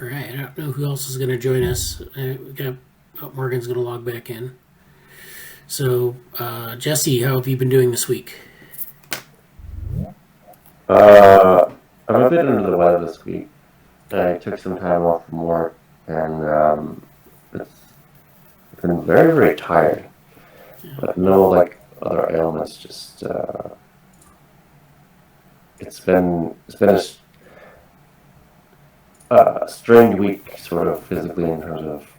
All right, I don't know who else is going to join us. Morgan's going to log back in. So, Jesse, how have you been doing this week? I'm a bit under the weather this week. I took some time off from work, and it's been very, very tired. But no, like other ailments, just it's been a strange week, sort of physically in terms of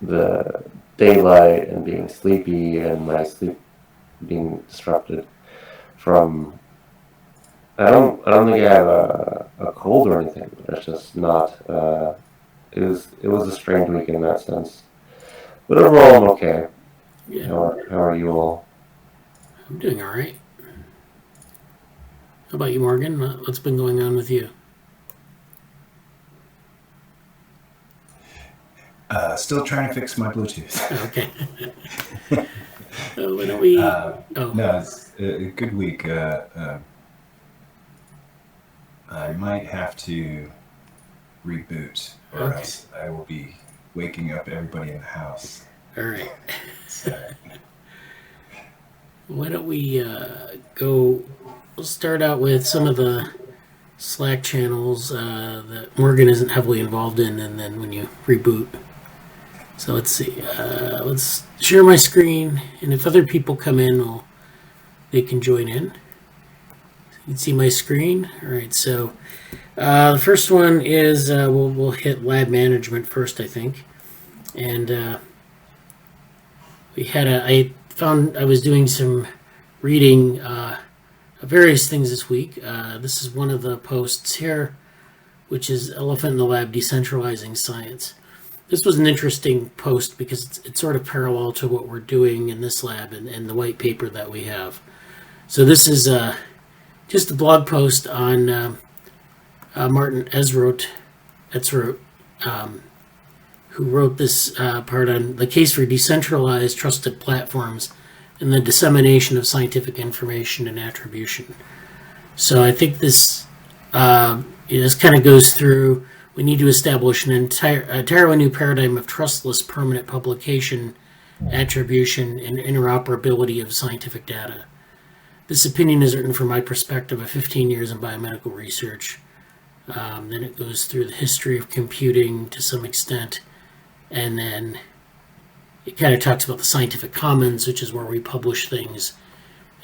the daylight and being sleepy, and my sleep being disrupted from. I don't think I have a cold or anything, but it's just not. It was a strange week in that sense. But overall, I'm okay. Yeah, How are you all? I'm doing all right. How about you, Morgan? What's been going on with you? Still trying to fix my Bluetooth. Okay. Why don't we? No, it's a good week. I might have to reboot, or Okay. else I will be waking up everybody in the house. All right. So, Why don't we go? We'll start out with some of the Slack channels that Morgan isn't heavily involved in, and then when you reboot. So let's see. Let's share my screen, and if other people come in, they can join in. You can see my screen. All right. So the first one is we'll hit lab management first, I think, and I was doing some reading of various things this week. This is one of the posts here, which is Elephant in the Lab Decentralizing Science. This was an interesting post because it's sort of parallel to what we're doing in this lab and the white paper that we have. So this is just a blog post on Martin Etzrodt, who wrote this part on the case for decentralized trusted platforms and the dissemination of scientific information and attribution. So I think this kind of goes through. We need to establish an entirely new paradigm of trustless permanent publication, attribution, and interoperability of scientific data. This opinion is written from my perspective of 15 years in biomedical research. Then it goes through the history of computing to some extent, and then it kind of talks about the scientific commons, which is where we publish things.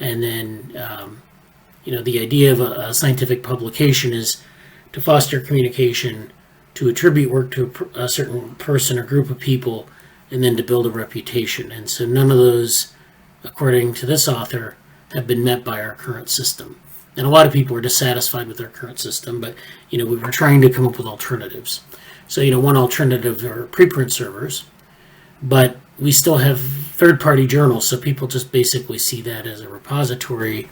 And then, the idea of a scientific publication is to foster communication, to attribute work to a certain person or group of people, and then to build a reputation. And so none of those, according to this author, have been met by our current system. And a lot of people are dissatisfied with our current system, but we were trying to come up with alternatives. So one alternative are preprint servers, but we still have third-party journals, so people just basically see that as a repository.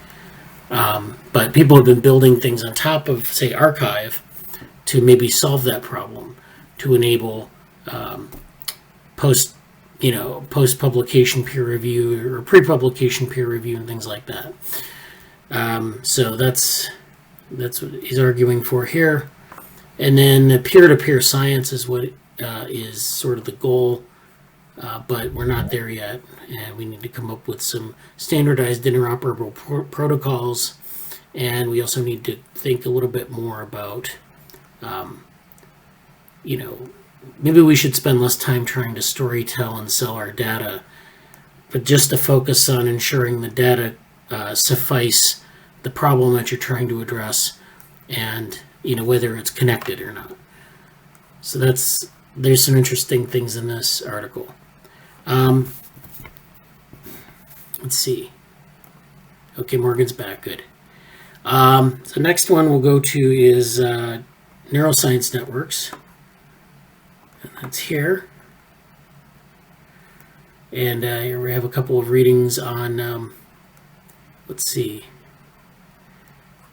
But people have been building things on top of, say, archive to maybe solve that problem, to enable post-publication peer review or pre-publication peer review and things like that. So that's what he's arguing for here. And then the peer-to-peer science is what is sort of the goal, but we're not there yet, and we need to come up with some standardized interoperable protocols, and we also need to think a little bit more about, maybe we should spend less time trying to storytell and sell our data, but just to focus on ensuring the data suffice the problem that you're trying to address, and whether it's connected or not. So there's some interesting things in this article. Let's see. Okay, Morgan's back. Good. The next one we'll go to is neuroscience networks. And that's here. And here we have a couple of readings on, let's see.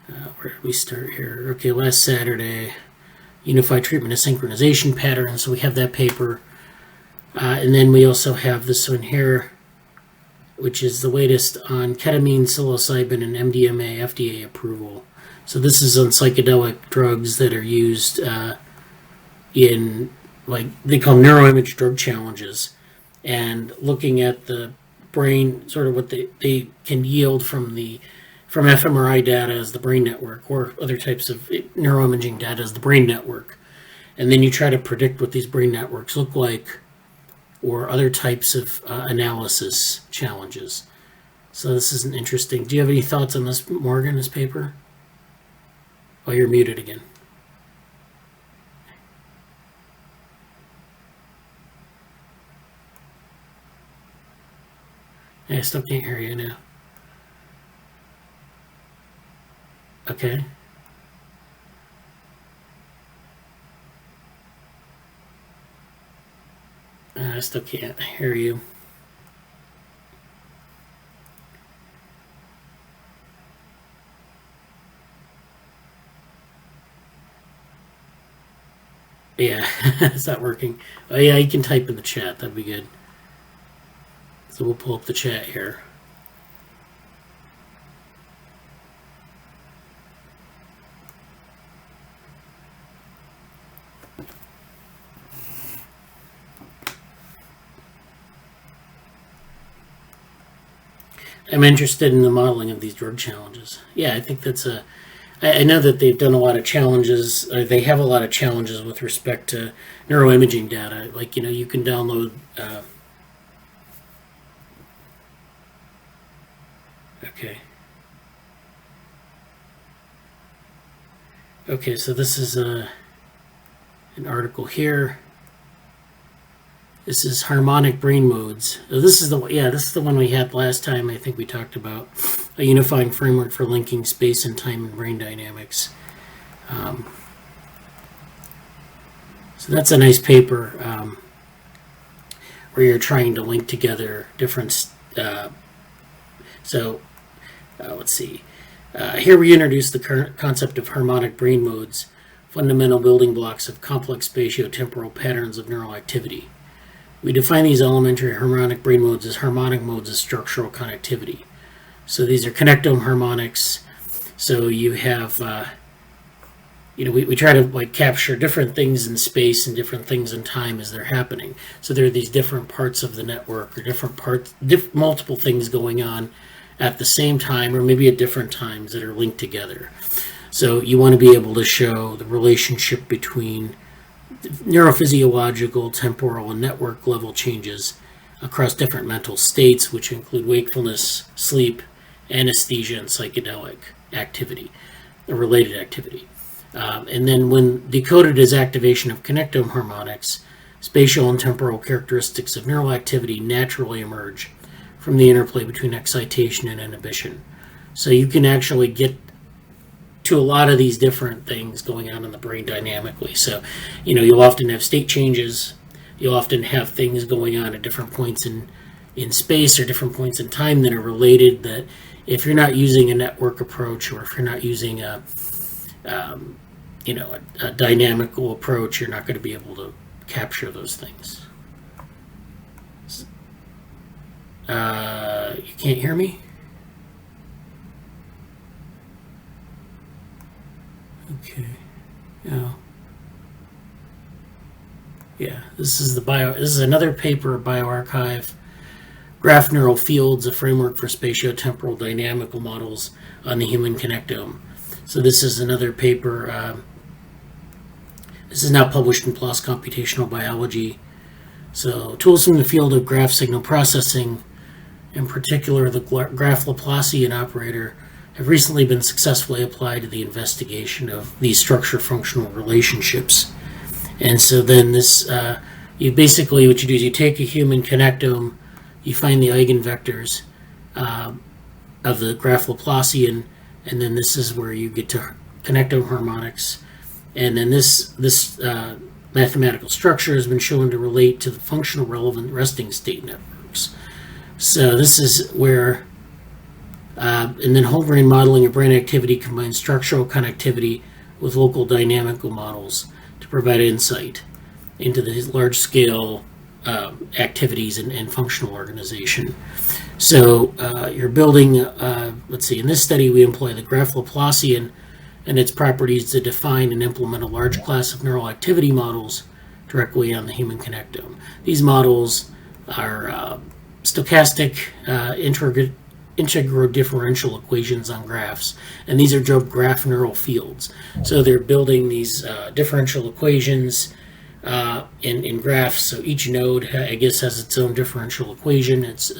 Where did we start here? Okay, last Saturday, Unified Treatment of Synchronization Patterns. So we have that paper. And then we also have this one here, which is the latest on ketamine, psilocybin, and MDMA FDA approval. So this is on psychedelic drugs that are used in, like, they call neuroimage drug challenges, and looking at the brain, sort of what they can yield from fMRI data as the brain network, or other types of neuroimaging data as the brain network. And then you try to predict what these brain networks look like, or other types of analysis challenges. So this is an interesting. Do you have any thoughts on this, Morgan, this paper? Oh, you're muted again. I still can't hear you now. Okay. I still can't hear you. Yeah, it's not working. Oh yeah, you can type in the chat. That'd be good. So we'll pull up the chat here. I'm interested in the modeling of these drug challenges. Yeah, I think that's a... I know that they've done a lot of challenges. They have a lot of challenges with respect to neuroimaging data. Like, you can download... Okay. Okay, so this is an article here. This is harmonic brain modes. So this is the one we had last time. I think we talked about a unifying framework for linking space and time and brain dynamics. So that's a nice paper where you're trying to link together different. Let's see. Here we introduce the current concept of harmonic brain modes, fundamental building blocks of complex spatiotemporal patterns of neural activity. We define these elementary harmonic brain modes as harmonic modes of structural connectivity. So these are connectome harmonics. So you have, we try to capture different things in space and different things in time as they're happening. So there are these different parts of the network, or multiple things going on at the same time, or maybe at different times, that are linked together. So you want to be able to show the relationship between neurophysiological, temporal, and network level changes across different mental states, which include wakefulness, sleep, anesthesia, and psychedelic activity, or related activity. And then when decoded as activation of connectome harmonics, spatial and temporal characteristics of neural activity naturally emerge from the interplay between excitation and inhibition. So you can actually get to a lot of these different things going on in the brain dynamically. So, you'll often have state changes. You'll often have things going on at different points in space or different points in time that are related, that if you're not using a network approach, or if you're not using a dynamical approach, you're not going to be able to capture those things. You can't hear me? Okay. Yeah, this is another paper, bioRxiv, Graph Neural Fields, a framework for spatiotemporal dynamical models on the human connectome. So this is another paper. This is now published in PLOS Computational Biology. So tools from the field of graph signal processing, in particular the graph Laplacian operator, have recently been successfully applied to the investigation of these structure-functional relationships. And so then this, what you do is you take a human connectome, you find the eigenvectors of the graph Laplacian, and then this is where you get to connectome harmonics. And then this mathematical structure has been shown to relate to the functional relevant resting state networks. So this is where and then whole brain modeling of brain activity combines structural connectivity with local dynamical models to provide insight into these large-scale activities and functional organization. So you're building, let's see, in this study we employ the graph Laplacian and its properties to define and implement a large class of neural activity models directly on the human connectome. These models are stochastic integral differential equations on graphs, and these are graph neural fields. So they're building these differential equations in graphs. So each node, I guess, has its own differential equation. It's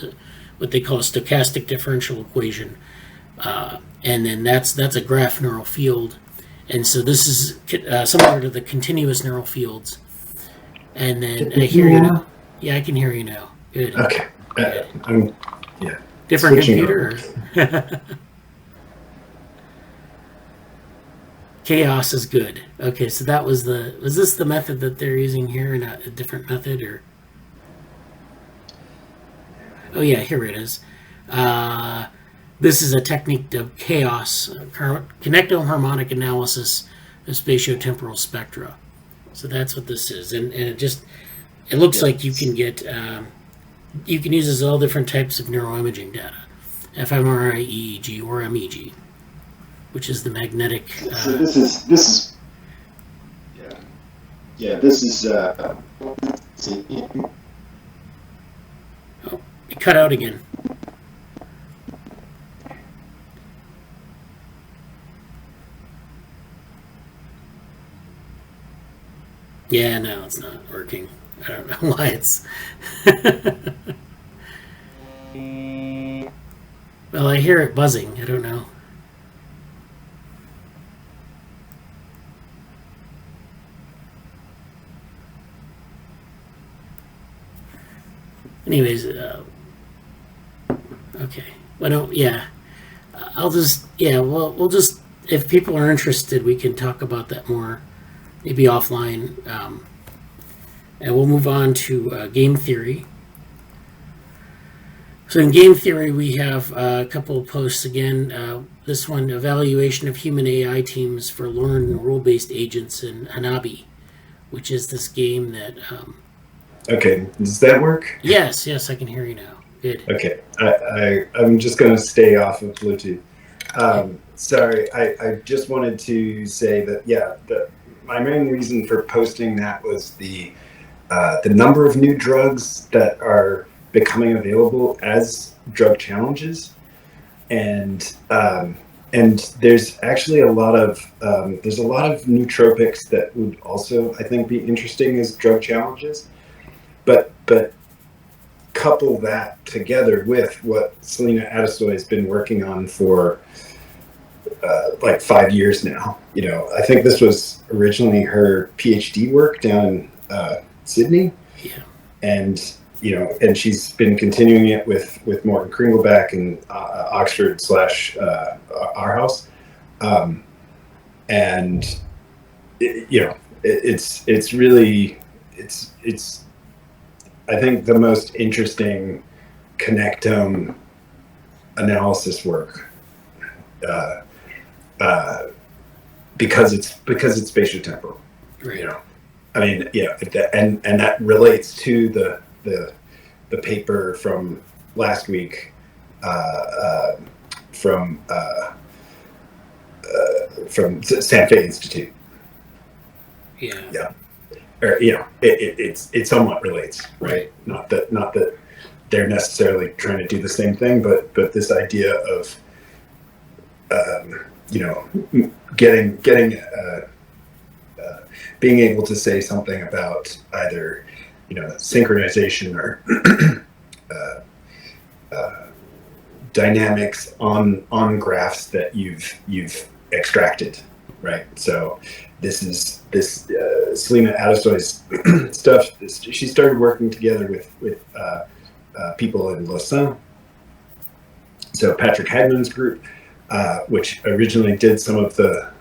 what they call a stochastic differential equation, and then that's a graph neural field. And so this is similar to the continuous neural fields. And then I hear you now. Yeah, I can hear you now. Good. Okay. Yeah. Different Switching computer? Chaos is good. Okay, so that was this the method that they're using here, not a different method, or? Oh yeah, here it is. This is a technique of chaos, connectome harmonic analysis of spatiotemporal spectra. So that's what this is, and it looks like you can get you can use this all different types of neuroimaging data, fMRI, EEG, or MEG, which is the magnetic. So this is this is Oh, it cut out again. Yeah, no, it's not working. I don't know why it's... Well, I hear it buzzing. I don't know. Anyways, okay. Why don't... Yeah. I'll just... Yeah, well, we'll just... If people are interested, we can talk about that more. Maybe offline, and we'll move on to game theory. So in game theory, we have a couple of posts again. This one, evaluation of human AI teams for learned and role-based agents in Hanabi, which is this game that... Okay, does that work? Yes, I can hear you now. Good. Okay, I'm just going to stay off of Bluetooth. Sorry, I just wanted to say that, my main reason for posting that was the number of new drugs that are becoming available as drug challenges, and there's actually a lot of nootropics that would also, I think, be interesting as drug challenges, but couple that together with what Selena Adesoy has been working on for like 5 years now. I think this was originally her PhD work down in Sydney. Yeah. And she's been continuing it with Morton Kringleback in Oxford / our house. And it's really I think the most interesting connectome analysis work. Because it's spatiotemporal, Right. I mean, and that relates to the paper from last week from Santa Fe Institute. Yeah. Or it somewhat relates, right? Not that they're necessarily trying to do the same thing, but this idea of getting being able to say something about either synchronization or dynamics on graphs that you've extracted, right? So this Selena Adesoy's stuff. She started working together with people in Lausanne. So Patrick Hagman's group, which originally did some of the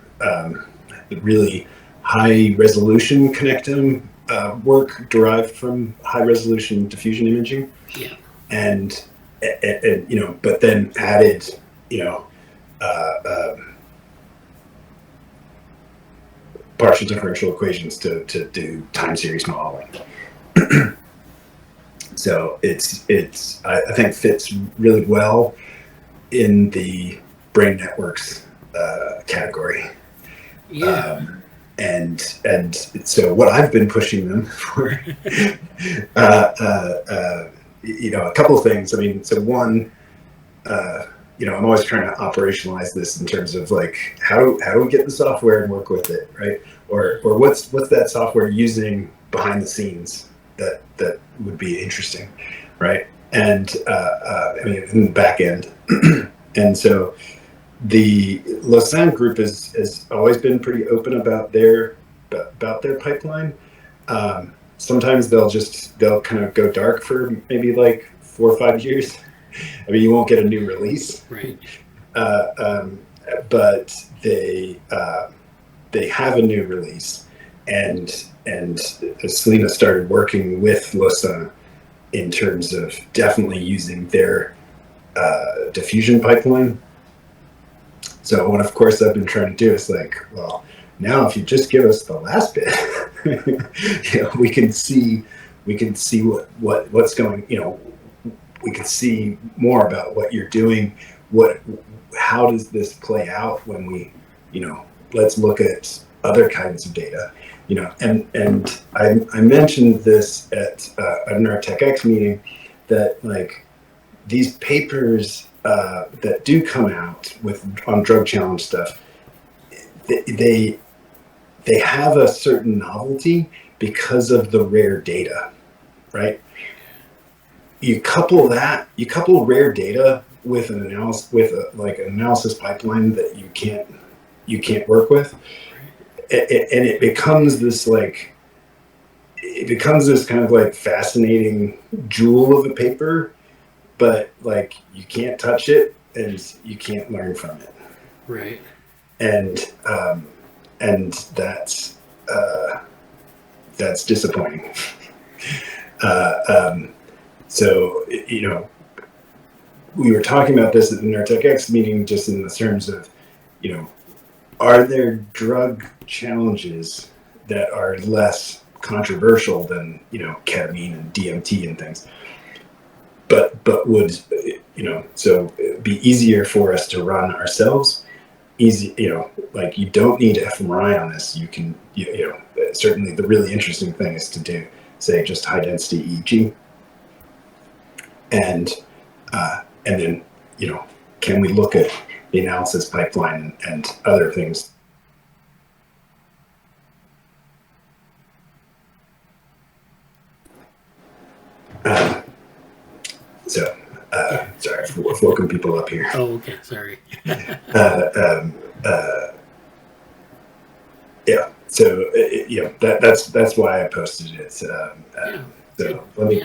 really high resolution connectome work derived from high resolution diffusion imaging. Yeah. And but then added partial differential equations to do time series modeling. So I think fits really well in the brain networks category. Yeah. and so what I've been pushing them for, a couple of things. I mean, so one, I'm always trying to operationalize this in terms of like how do we get the software and work with it, right? Or what's that software using behind the scenes that would be interesting, right? And in the back end, and so the Lausanne group has always been pretty open about their pipeline. Sometimes they'll kind of go dark for maybe like 4 or 5 years. I mean, you won't get a new release, Right. But they have a new release, and Selena started working with Lausanne in terms of definitely using their diffusion pipeline. So what, of course, I've been trying to do is like, well, now if you just give us the last bit, we can see what's going. We can see more about what you're doing. How does this play out when we, let's look at other kinds of data. And I mentioned this at a NeuroTechX meeting that like these papers that do come out on drug challenge stuff, they have a certain novelty because of the rare data, right? You couple rare data with an analysis pipeline that you can't work with, and it becomes this kind of like fascinating jewel of a paper, but like you can't touch it and you can't learn from it. Right. And that's disappointing. So we were talking about this at the NeuroTechX meeting, just in the terms of, are there drug challenges that are less controversial than ketamine and DMT and things, but would so it'd be easier for us to run ourselves. Easy, like you don't need fMRI on this. You can, certainly the really interesting thing is to do, say, just high density EEG, and then can we look at the analysis pipeline and other things. Sorry, I've woken people up here. Oh, okay. Sorry. Yeah. So that's why I posted it. So let me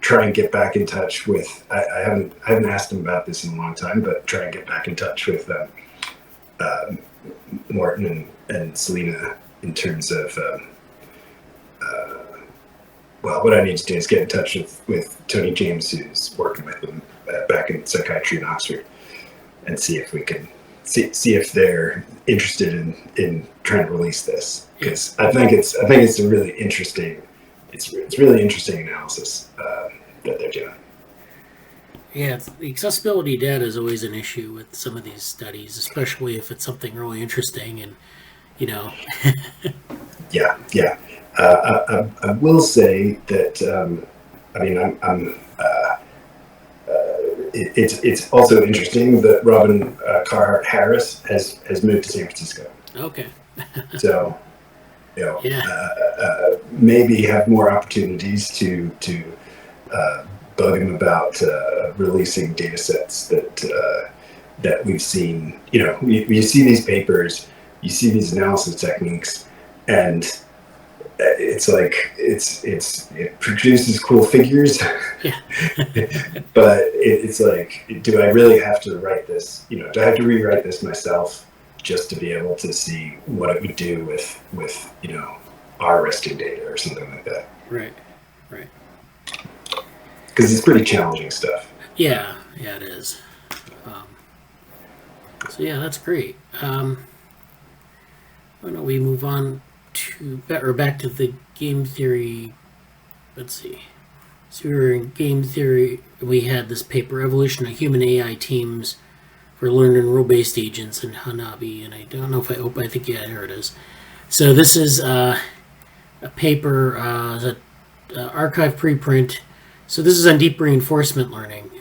try and get back in touch with. I haven't asked him about this in a long time, but try and get back in touch with Morton and Selena in terms of. Well, what I need to do is get in touch with Tony James, who's working with them back in psychiatry in Oxford, and see if we can see if they're interested in trying to release this, because I think it's a really interesting really interesting analysis that they're doing. Yeah, the accessibility data is always an issue with some of these studies, especially if it's something really interesting and Yeah. I will say that it's also interesting that Robin Carr Harris has moved to San Francisco. Okay. So maybe have more opportunities to bug him about releasing data sets that we've seen. You see these papers, you see these analysis techniques, and it's like it produces cool figures. Yeah. But it's like, do I really have to write this? Do I have to rewrite this myself just to be able to see what it would do with our resting data or something like that? Right. Because it's pretty challenging stuff. Yeah, it is. So yeah, that's great. Why don't we move on back to the game theory? Let's see. So we were in game theory. We had this paper, Evolution of Human AI Teams for learning rule-based agents in Hanabi, and I don't know if I think, yeah, here it is. So this is a paper, archive preprint. So this is on deep reinforcement learning.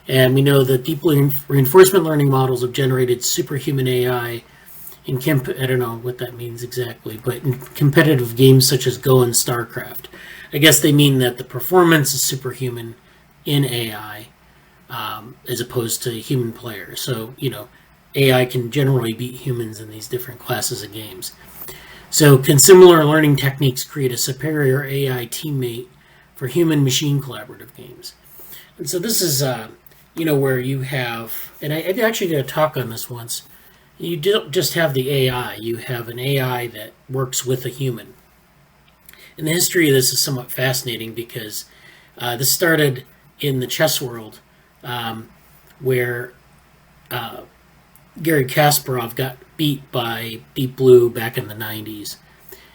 And we know that deep reinforcement learning models have generated superhuman AI in I don't know what that means exactly, but in competitive games such as Go and StarCraft. I guess they mean that the performance is superhuman in AI as opposed to human players. So, AI can generally beat humans in these different classes of games. So can similar learning techniques create a superior AI teammate for human-machine collaborative games? And so this is, where you have, and I actually did a talk on this once, you don't just have the AI, you have an AI that works with a human. And the history of this is somewhat fascinating because this started in the chess world where Garry Kasparov got beat by Deep Blue back in the 90s.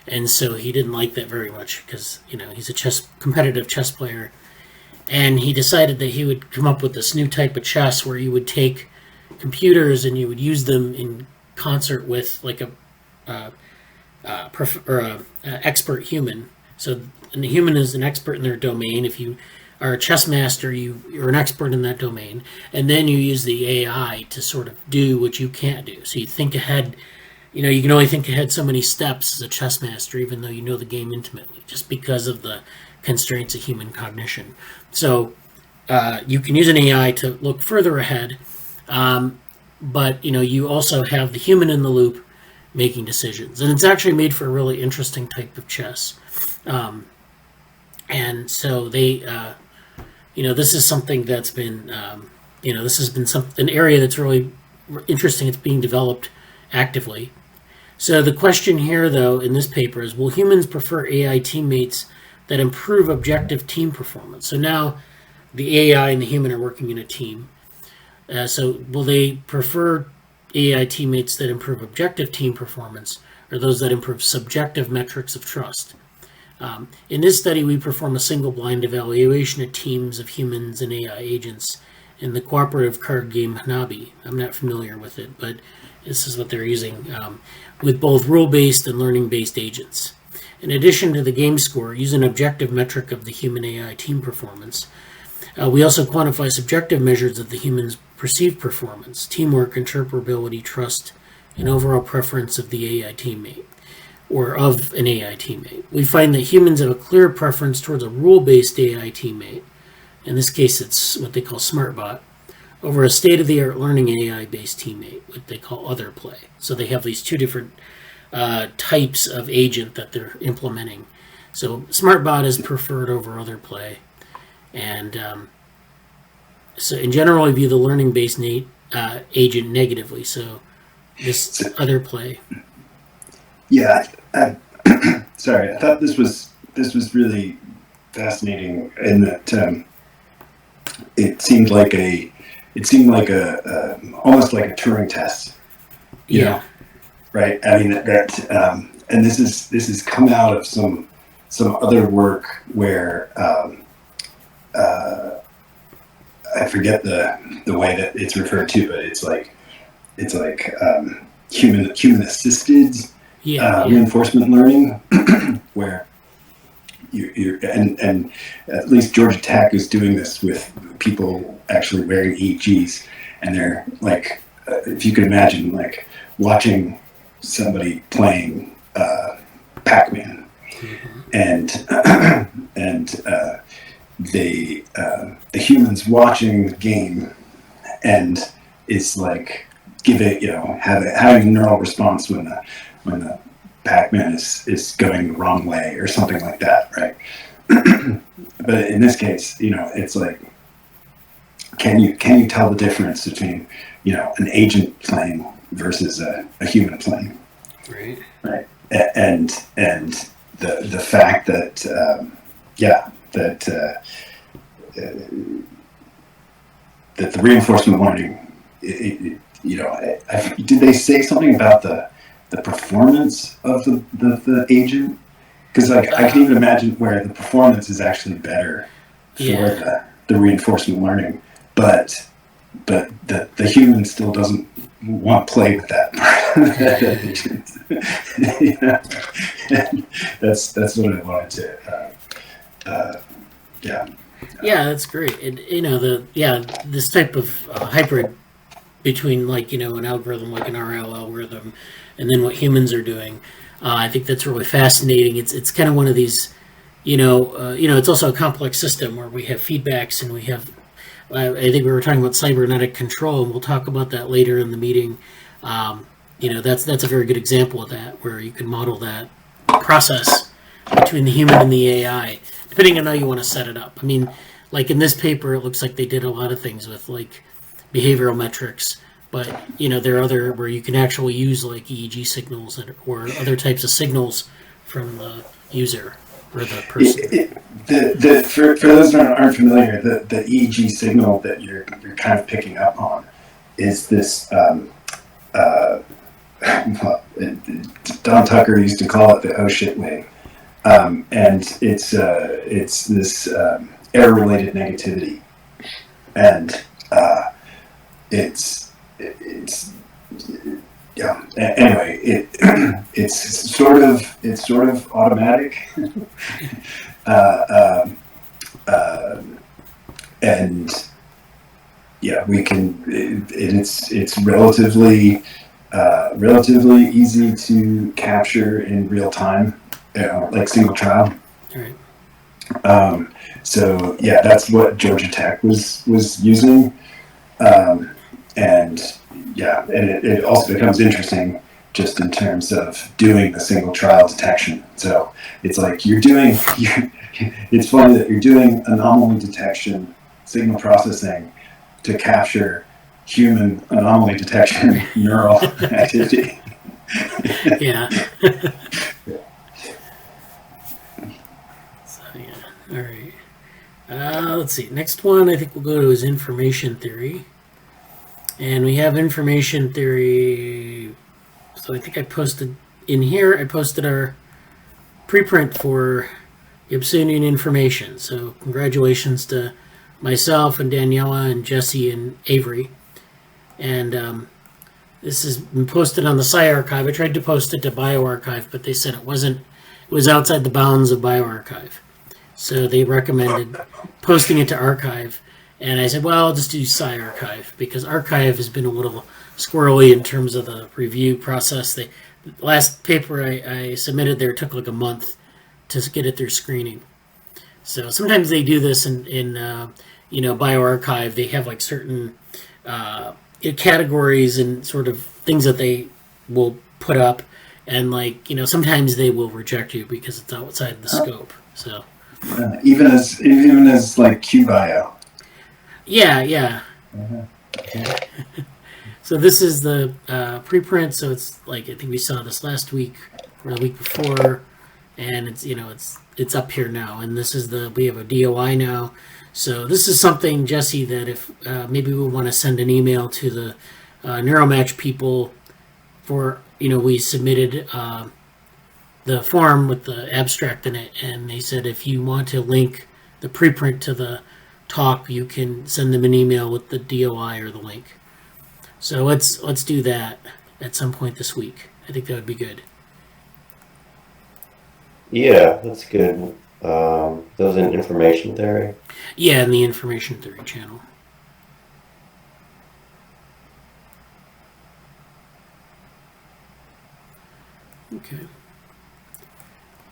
And so he didn't like that very much because, he's a competitive chess player. And he decided that he would come up with this new type of chess where you would take computers and you would use them in concert with like a expert human. So and the human is an expert in their domain. If you are a chess master, you're an expert in that domain. And then you use the AI to sort of do what you can't do. So you think ahead. You can only think ahead so many steps as a chess master, even though you know the game intimately, just because of the constraints of human cognition. So you can use an AI to look further ahead, but you also have the human in the loop making decisions, and it's actually made for a really interesting type of chess. And so they, this is something that's been, this has been an area that's really interesting. It's being developed actively. So the question here, though, in this paper is, will humans prefer AI teammates that improve objective team performance? So now the AI and the human are working in a team. So will they prefer AI teammates that improve objective team performance or those that improve subjective metrics of trust? In this study, we perform a single blind evaluation of teams of humans and AI agents in the cooperative card game Hanabi. I'm not familiar with it, but this is what they're using with both rule-based and learning-based agents. In addition to the game score, use an objective metric of the human AI team performance. We also quantify subjective measures of the human's perceived performance, teamwork, interpretability, trust, and overall preference of the AI teammate, or of an AI teammate. We find that humans have a clear preference towards a rule-based AI teammate. In this case, it's what they call SmartBot, over a state-of-the-art learning AI-based teammate, what they call other play. So they have these two different types of agent that they're implementing. So SmartBot is preferred over other play. And so in general, I view the learning-based agent negatively. So this other play. Yeah, sorry. I thought this was really fascinating in that it seemed like a almost like a Turing test. You know, right? I mean that and this is come out of some other work where I forget the way that it's referred to, but it's like human assisted reinforcement learning, where you and at least Georgia Tech is doing this with people actually wearing EEGs, and they're like, if you could imagine, like watching somebody playing Pac-Man, and the humans watching the game, and it's like having a neural response when the Pac-Man is going the wrong way or something like that, right? But in this case, it's like, can you tell the difference between an agent playing versus a human playing, right? And the fact that that the reinforcement learning, did they say something about the performance of the agent? Because I can even imagine where the performance is actually better for the reinforcement learning, but the human still doesn't want to play with that part. You know? And that's what I wanted to. Yeah. Yeah, that's great. And this type of hybrid between an algorithm like an RL algorithm, and then what humans are doing. I think that's really fascinating. It's kind of one of these, it's also a complex system where we have feedbacks and we have. I think we were talking about cybernetic control, and we'll talk about that later in the meeting. That's a very good example of that, where you can model that process between the human and the AI, depending on how you want to set it up. I mean, like in this paper, it looks like they did a lot of things with like behavioral metrics, but there are other where you can actually use like EEG signals or other types of signals from the user or the person. For those that aren't familiar, the EEG signal that you're kind of picking up on is this. Don Tucker used to call it the "oh shit" wave, and it's this error-related negativity, and it's yeah. Anyway, it's sort of automatic, and yeah, we can. It's relatively easy to capture in real time, like single trial. All right. So yeah, that's what Georgia Tech was using, and yeah, and it also becomes interesting just in terms of doing the single trial detection. So it's like it's funny that you're doing anomaly detection, signal processing to capture human anomaly detection neural activity. Yeah. So yeah, all right. Let's see. Next one, I think we'll go to is information theory, and we have information theory. So I think I posted in here. I posted our preprint for Gibsonian information. So congratulations to myself and Daniela and Jesse and Avery. And this has been posted on the PsyArchive. I tried to post it to BioArchive, but they said it was outside the bounds of BioArchive. So they recommended posting it to Archive. And I said, well, I'll just do PsyArchive, because Archive has been a little squirrely in terms of the review process. The last paper I submitted there took like a month to get it through screening. So sometimes they do this in BioArchive. They have like certain categories and sort of things that they will put up, and sometimes they will reject you because it's outside the scope. So even as like QBio. Yeah. Uh-huh. Yeah. So this is the preprint. So it's like, I think we saw this last week or the week before, and it's up here now. And this is we have a DOI now. So this is something, Jesse, that if maybe we want to send an email to the Neuromatch people for, we submitted the form with the abstract in it, and they said if you want to link the preprint to the talk, you can send them an email with the DOI or the link. So let's do that at some point this week. I think that would be good. Yeah, that's good. Those in information theory. Yeah, in the information theory channel. Okay.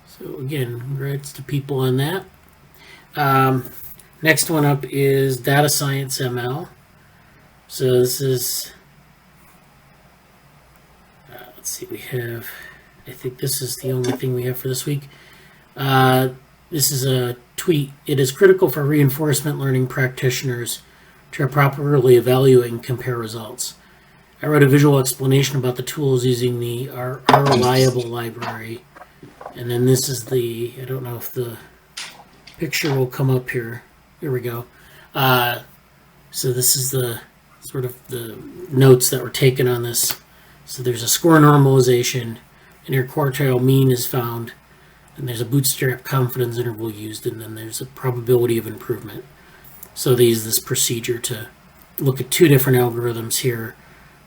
So again, congrats to people on that. Next one up is Data Science ML. So this is, let's see, I think this is the only thing we have for this week. This is a tweet. It is critical for reinforcement learning practitioners to properly evaluate and compare results. I wrote a visual explanation about the tools using the our reliable library. And then this is I don't know if the picture will come up here. Here we go. So this is the sort of the notes that were taken on this. So there's a score normalization, interquartile mean is found, and there's a bootstrap confidence interval used, and then there's a probability of improvement. So they use this procedure to look at two different algorithms here,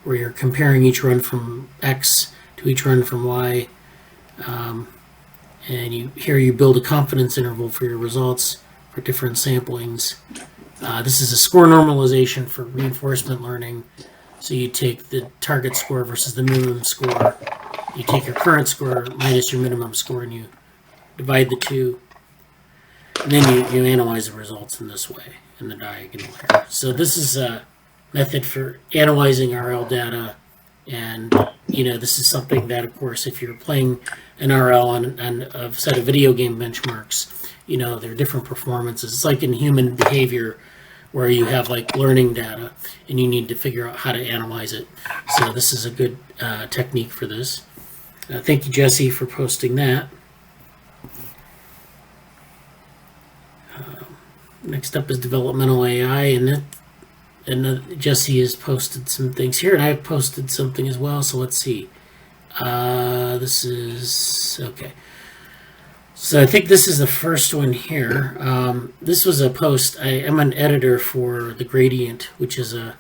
where you're comparing each run from X to each run from Y. And here you build a confidence interval for your results for different samplings. This is a score normalization for reinforcement learning. So you take the target score versus the minimum score. You take your current score minus your minimum score, and you divide the two. And then you analyze the results in this way, in the diagonal here. So this is a method for analyzing RL data. And, this is something that, of course, if you're playing an RL on a set of video game benchmarks, there are different performances. It's like in human behavior where you have like learning data and you need to figure out how to analyze it. So this is a good technique for this. Thank you, Jesse, for posting that. Next up is developmental AI, and Jesse has posted some things here, and I've posted something as well. So let's see. This is okay. So I think this is the first one here. This was a post. I am an editor for The Gradient, which is I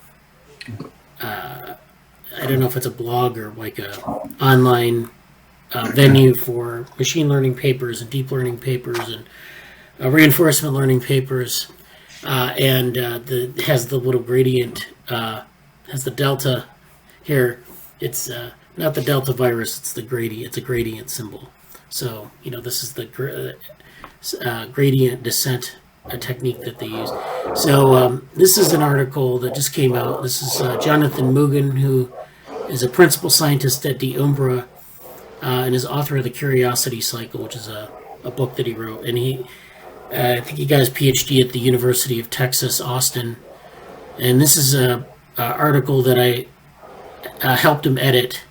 don't know if it's a blog or like a online venue for machine learning papers and deep learning papers and reinforcement learning papers. And it has the little gradient, has the delta here. It's not the delta virus, it's the gradient. It's a gradient symbol. So, this is the gradient descent technique that they use. So this is an article that just came out. This is Jonathan Mugen, who is a principal scientist at De Umbra and is author of The Curiosity Cycle, which is a book that he wrote. And I think he got his PhD at the University of Texas, Austin. And this is an article that I helped him edit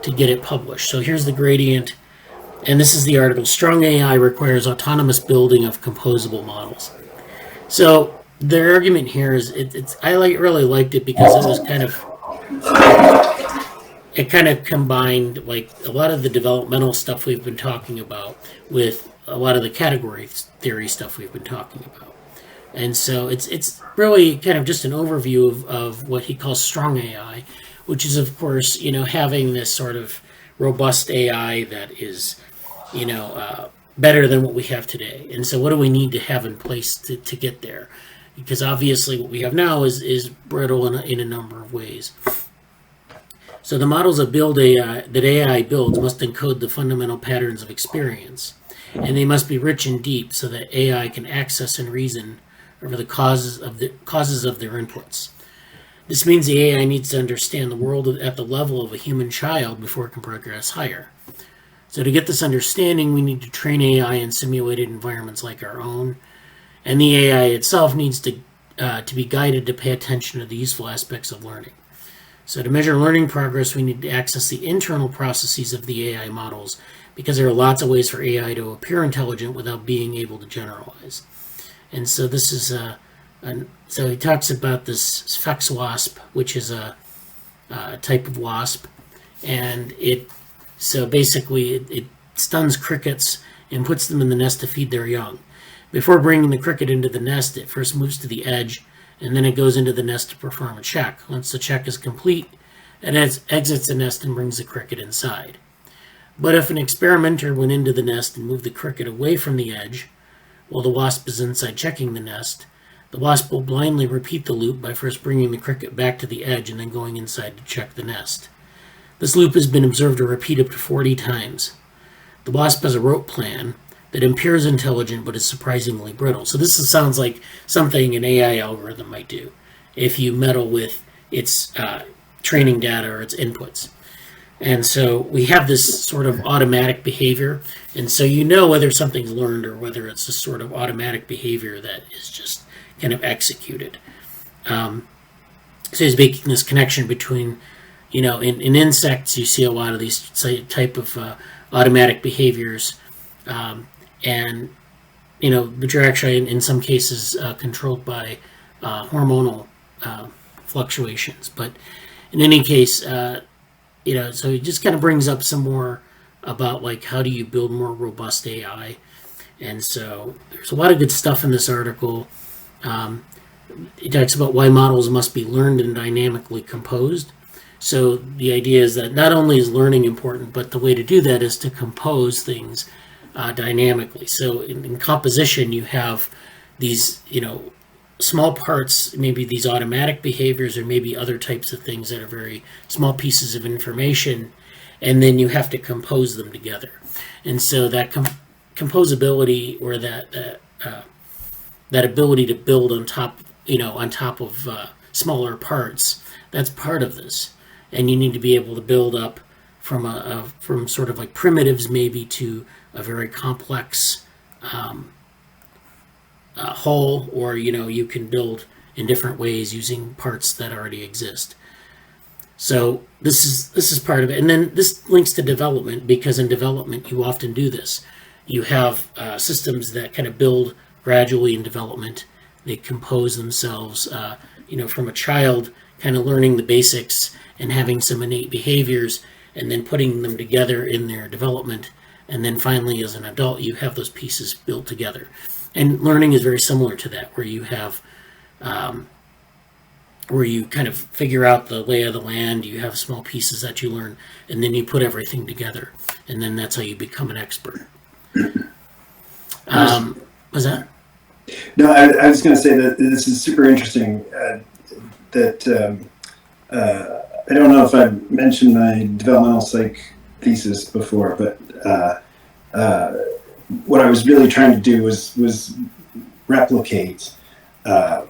to get it published. So here's the gradient. And this is the article. Strong AI requires autonomous building of composable models. So their argument here is I really liked it because it was kind of combined like a lot of the developmental stuff we've been talking about with a lot of the category theory stuff we've been talking about. And so it's really kind of just an overview of what he calls strong AI, which is, of course, having this sort of robust AI that is, better than what we have today. And so what do we need to have in place to get there? Because obviously what we have now is brittle in a number of ways. So the models that AI builds must encode the fundamental patterns of experience. And they must be rich and deep so that AI can access and reason over the causes of their inputs. This means the AI needs to understand the world at the level of a human child before it can progress higher. So to get this understanding, we need to train AI in simulated environments like our own, and the AI itself needs to be guided to pay attention to the useful aspects of learning. So to measure learning progress, we need to access the internal processes of the AI models, because there are lots of ways for AI to appear intelligent without being able to generalize. And so this is so he talks about this Sphex wasp, which is a type of wasp, and it stuns crickets and puts them in the nest to feed their young. Before bringing the cricket into the nest, it first moves to the edge, and then it goes into the nest to perform a check. Once the check is complete, it exits the nest and brings the cricket inside. But if an experimenter went into the nest and moved the cricket away from the edge, while the wasp is inside checking the nest, the wasp will blindly repeat the loop by first bringing the cricket back to the edge and then going inside to check the nest. This loop has been observed to repeat up to 40 times. The wasp has a rote plan that appears intelligent but is surprisingly brittle. So this sounds like something an AI algorithm might do if you meddle with its training data or its inputs. And so we have this sort of automatic behavior, and so whether something's learned or whether it's a sort of automatic behavior that is just kind of executed. So he's making this connection between, in insects you see a lot of these type of automatic behaviors, and which are actually in some cases controlled by hormonal fluctuations. But in any case, so he just kind of brings up some more about like how do you build more robust AI. And so there's a lot of good stuff in this article. it talks about why models must be learned and dynamically composed. So the idea is that not only is learning important, but the way to do that is to compose things dynamically. So in composition, you have these, small parts, maybe these automatic behaviors or maybe other types of things that are very small pieces of information, and then you have to compose them together. And so that composability, or that ability to build on top of smaller parts, that's part of this. And you need to be able to build up from sort of like primitives maybe to a very complex whole, or you can build in different ways using parts that already exist. So this is part of it. And then this links to development, because in development you often do this. You have systems that kind of build gradually in development. They compose themselves, from a child kind of learning the basics and having some innate behaviors, and then putting them together in their development. And then finally, as an adult, you have those pieces built together. And learning is very similar to that, where you have, where you kind of figure out the lay of the land, you have small pieces that you learn, and then you put everything together. And then that's how you become an expert. Was that? No, I was going to say that this is super interesting. I don't know if I mentioned my developmental psych thesis before, but what I was really trying to do was replicate a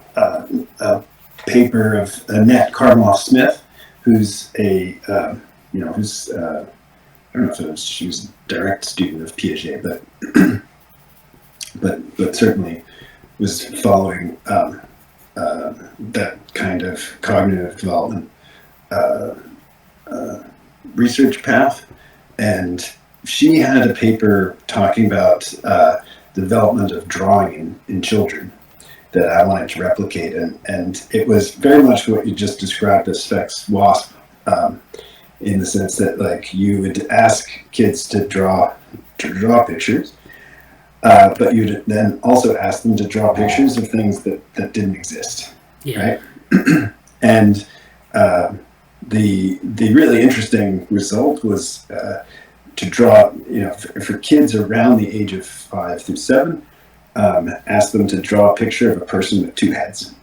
paper of Annette Karloff-Smith, who's I don't know if she was a direct student of Piaget, but certainly was following that kind of cognitive development research path. And she had a paper talking about the development of drawing in children that I wanted to replicate. And it was very much what you just described as Speck's WASP, in the sense that, like, you would ask kids to draw pictures, but you'd then also ask them to draw pictures of things that didn't exist, right? And the really interesting result was to draw, for kids around the age of 5 through 7, ask them to draw a picture of a person with 2 heads.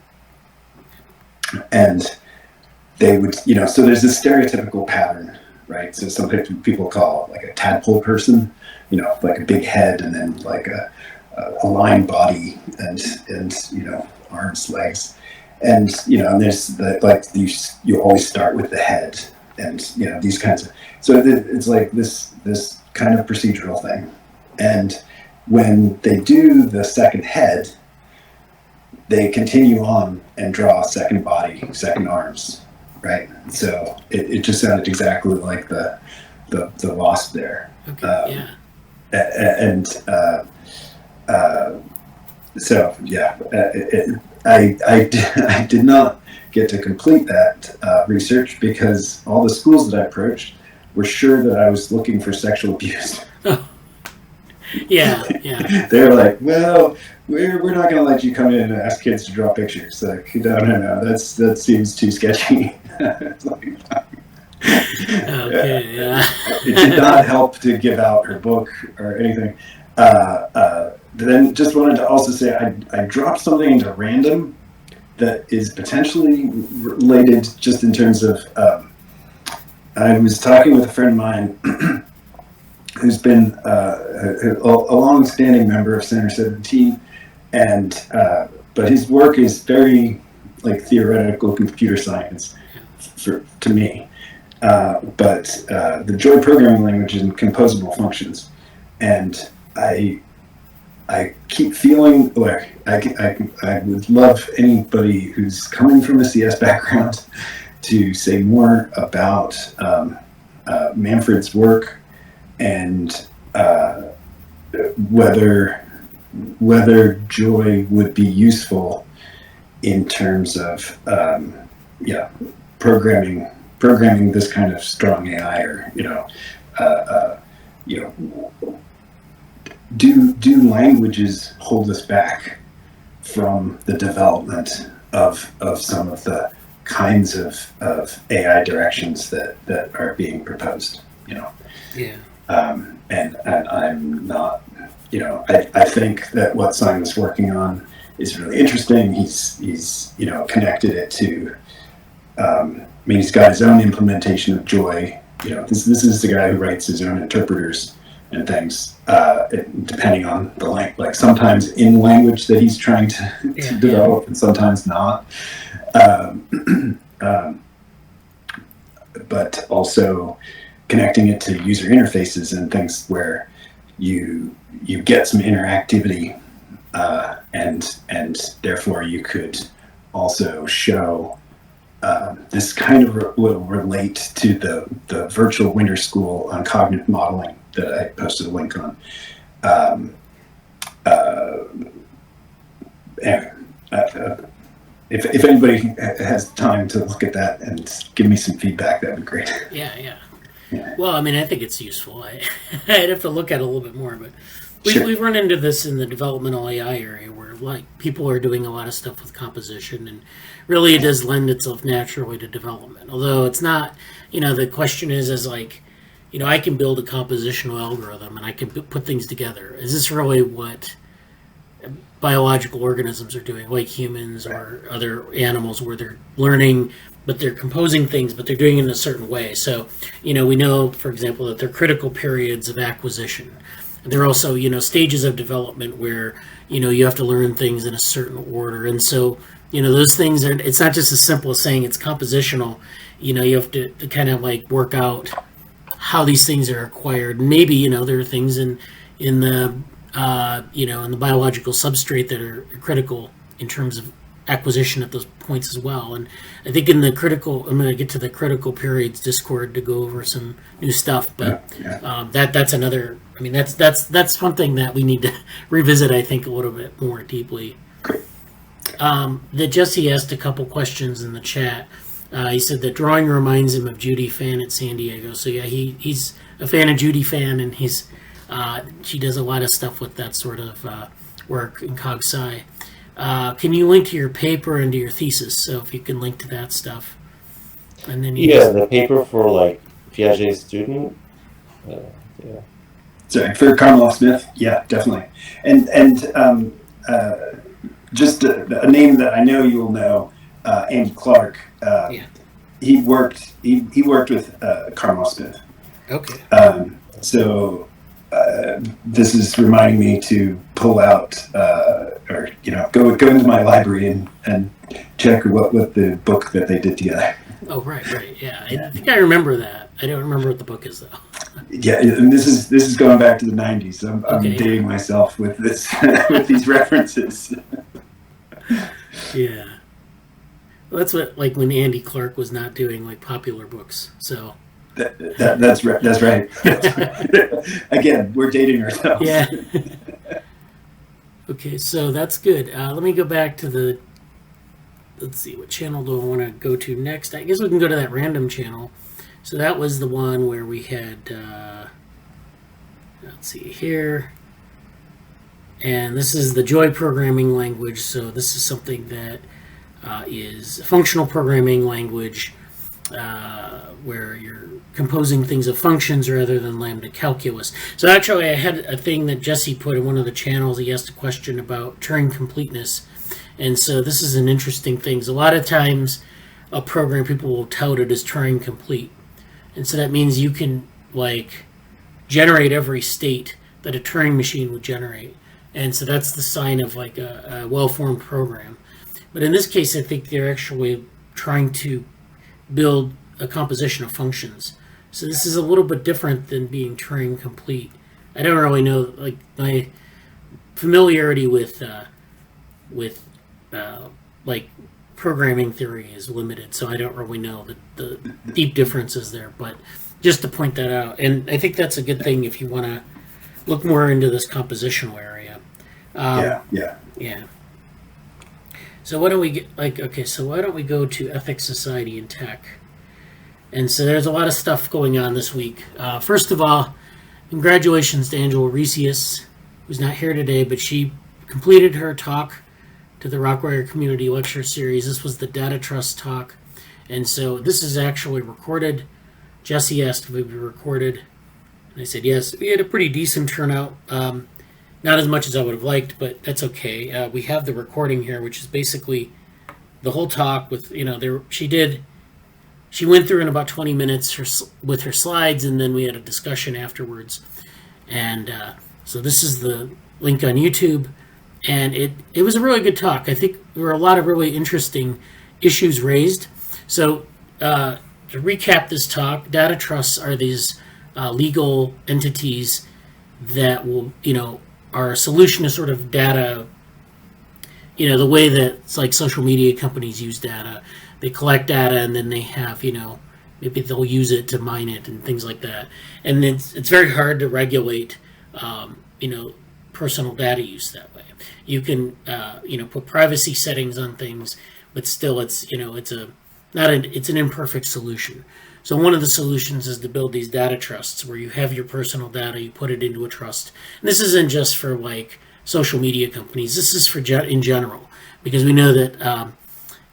And they would, so there's this stereotypical pattern, right? So some people call it like a tadpole person, like a big head and then like a line body and arms, legs. And, and there's you always start with the head and, these kinds of, so it's like this kind of procedural thing. And when they do the second head, they continue on and draw second body, second arms, right? So it just sounded exactly like the wasp there. Okay, So yeah, I did not get to complete that research because all the schools that I approached were sure that I was looking for sexual abuse. Yeah. They were like, well, we're not going to let you come in and ask kids to draw pictures. Like, no, that seems too sketchy. It's like, Okay, yeah. It did not help to give out her book or anything. Then just wanted to also say I dropped something into random that is potentially related, just in terms of I was talking with a friend of mine who's been a long-standing member of Center 17, and but his work is very like theoretical computer science to me. But the Joy programming language and composable functions, and I keep feeling like I would love anybody who's coming from a CS background to say more about Manfred's work and whether Joy would be useful in terms of programming this kind of strong AI, or do languages hold us back from the development of some of the kinds of AI directions that are being proposed. Yeah. And I'm not, I think that what Simon's working on is really interesting. He's connected it to, he's got his own implementation of joy. This is the guy who writes his own interpreters and things, depending on the language, like sometimes in language that he's trying to develop and sometimes not. But also connecting it to user interfaces and things where you get some interactivity, and therefore you could also show this kind of will relate to the virtual winter school on cognitive modeling that I posted a link on. Anyway, if anybody has time to look at that and give me some feedback, that'd be great. Yeah. Well, I think it's useful. I'd have to look at it a little bit more, but we've run into this in the developmental AI area where people are doing a lot of stuff with composition, and really it does lend itself naturally to development. Although it's not, the question is I can build a compositional algorithm and I can put things together. Is this really what biological organisms are doing, like humans or other animals, where they're learning, but they're composing things, but they're doing it in a certain way? So, we know, for example, that there are critical periods of acquisition. There are also, stages of development where, you have to learn things in a certain order. And so, those things it's not just as simple as saying it's compositional. You have to kind of work out how these things are acquired. Maybe, there are things in the in the biological substrate that are critical in terms of acquisition at those points as well. And I think I'm going to get to the critical periods Discord to go over some new stuff, but that's another, that's one thing that we need to revisit, I think, a little bit more deeply. That Jesse asked a couple questions in the chat. He said that drawing reminds him of Judy Fan at San Diego. So yeah, he's a fan of Judy Fan, and she does a lot of stuff with that sort of work in CogSci. Can you link to your paper and to your thesis? So if you can link to that stuff, and then the paper for Piaget's student. Sorry, for Carmel Smith, yeah, definitely, and just a name that I know you'll know, Andy Clark. He worked with Carmel Smith. Okay. So this is reminding me to pull out, or go into my library and check what the book that they did together. Oh, right, yeah. I think I remember that. I don't remember what the book is though. Yeah, and this is going back to the 90s. I'm dating myself with this with these references. Yeah. Well, that's what when Andy Clark was not doing popular books. So that's right. That's right. Again, we're dating ourselves. Yeah. Okay, so that's good. Let me go back to let's see, what channel do I want to go to next? I guess we can go to that random channel. So that was the one where we had, let's see here. And this is the Joy programming language. So this is something that is a functional programming language where you're composing things of functions rather than lambda calculus. So actually I had a thing that Jesse put in one of the channels. He asked a question about Turing completeness. And so this is an interesting thing. A lot of times a program, people will tout it as Turing complete. And so that means you can generate every state that a Turing machine would generate. And so that's the sign of a well-formed program. But in this case, I think they're actually trying to build a composition of functions. So this is a little bit different than being Turing complete. I don't really know, my familiarity with programming theory is limited, so I don't really know the deep differences there. But just to point that out, and I think that's a good thing if you want to look more into this compositional area. Yeah. So why don't we why don't we go to Ethics, Society, and Tech? And so there's a lot of stuff going on this week. First of all, congratulations to Angela Recius, who's not here today, but she completed her talk to the Rockwire Community Lecture Series. This was the Data Trust talk. And so this is actually recorded. Jesse asked if it would be recorded. And I said yes. We had a pretty decent turnout. Not as much as I would have liked, but that's okay. We have the recording here, which is basically the whole talk with, she went through in about 20 minutes with her slides, and then we had a discussion afterwards. And so this is the link on YouTube. And it was a really good talk. I think there were a lot of really interesting issues raised. So to recap this talk, data trusts are these legal entities that will, are a solution to sort of data, the way that it's like social media companies use data. They collect data and then they have, maybe they'll use it to mine it and things like that. And it's very hard to regulate, personal data use that way. You can, put privacy settings on things, but still it's an imperfect solution. So one of the solutions is to build these data trusts where you have your personal data, you put it into a trust. And this isn't just for like social media companies. This is for in general, because we know that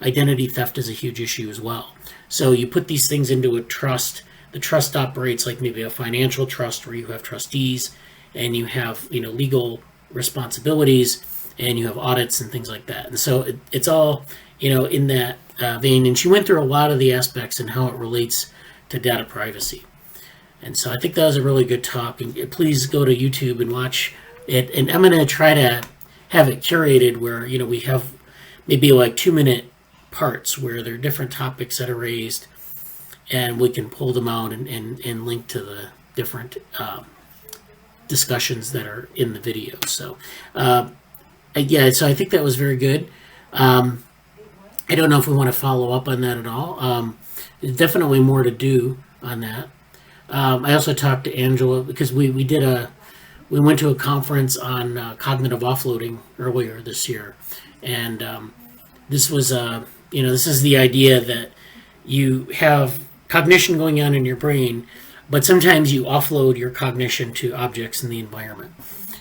identity theft is a huge issue as well. So you put these things into a trust. The trust operates like maybe a financial trust where you have trustees and you have legal responsibilities and you have audits and things like that. And so it's all in that vein. And she went through a lot of the aspects and how it relates to data privacy. And so I think that was a really good talk. And please go to YouTube and watch it. And I'm going to try to have it curated where, we have maybe like 2-minute parts where there are different topics that are raised and we can pull them out and link to the different discussions that are in the video. So, so I think that was very good. I don't know if we want to follow up on that at all. There's definitely more to do on that. I also talked to Angela because we went to a conference on cognitive offloading earlier this year, and this was this is the idea that you have cognition going on in your brain, but sometimes you offload your cognition to objects in the environment.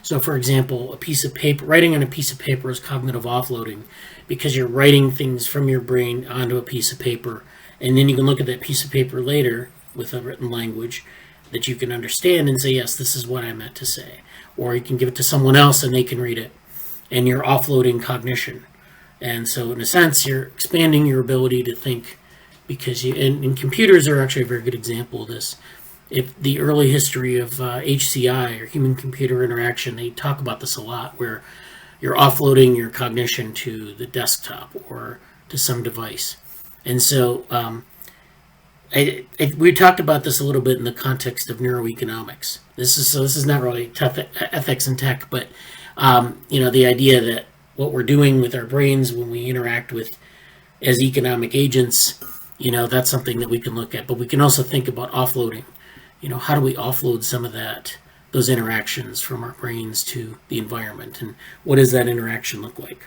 So, for example, a piece of paper, writing on a piece of paper is cognitive offloading because you're writing things from your brain onto a piece of paper, and then you can look at that piece of paper later with a written language that you can understand and say, yes, this is what I meant to say. Or you can give it to someone else and they can read it, and you're offloading cognition. And so, in a sense, you're expanding your ability to think because and computers are actually a very good example of this. If the early history of HCI or human-computer interaction, they talk about this a lot, where you're offloading your cognition to the desktop or to some device. And so we talked about this a little bit in the context of neuroeconomics. This is not really ethics and tech, but the idea that what we're doing with our brains when we interact with as economic agents, that's something that we can look at. But we can also think about offloading. How do we offload some of those interactions from our brains to the environment, and what does that interaction look like?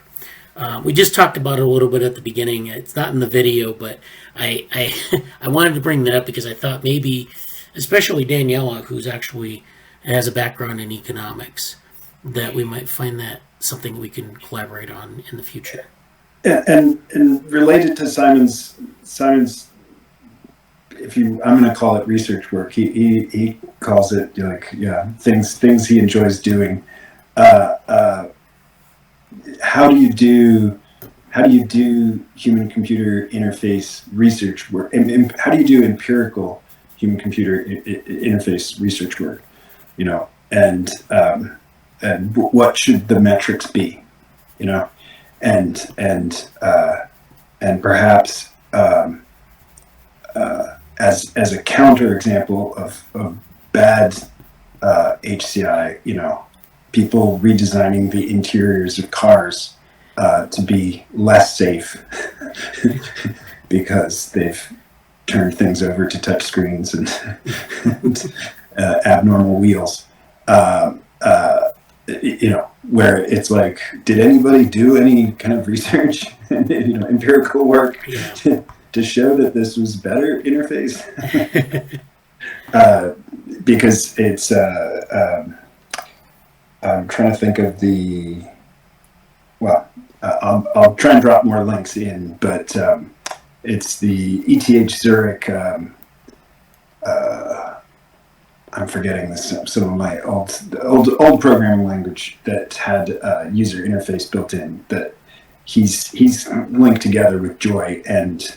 We just talked about it a little bit at the beginning. It's not in the video, but I wanted to bring that up because I thought maybe, especially Daniela, who's actually has a background in economics, that we might find that something we can collaborate on in the future. Yeah, and related to Simon's, I'm going to call it research work. He calls it things he enjoys doing. How do you do human-computer interface research work? And how do you do empirical human-computer interface research work? And what should the metrics be? And perhaps as a counter example of bad HCI, people redesigning the interiors of cars to be less safe because they've turned things over to touch screens and abnormal wheels. Where it's like, did anybody do any kind of research, empirical work to show that this was better interface? Because it's, I'm trying to think of I'll try and drop more links in, but it's the ETH Zurich. I'm forgetting this. Some of my old programming language that had a user interface built in that he's linked together with Joy, and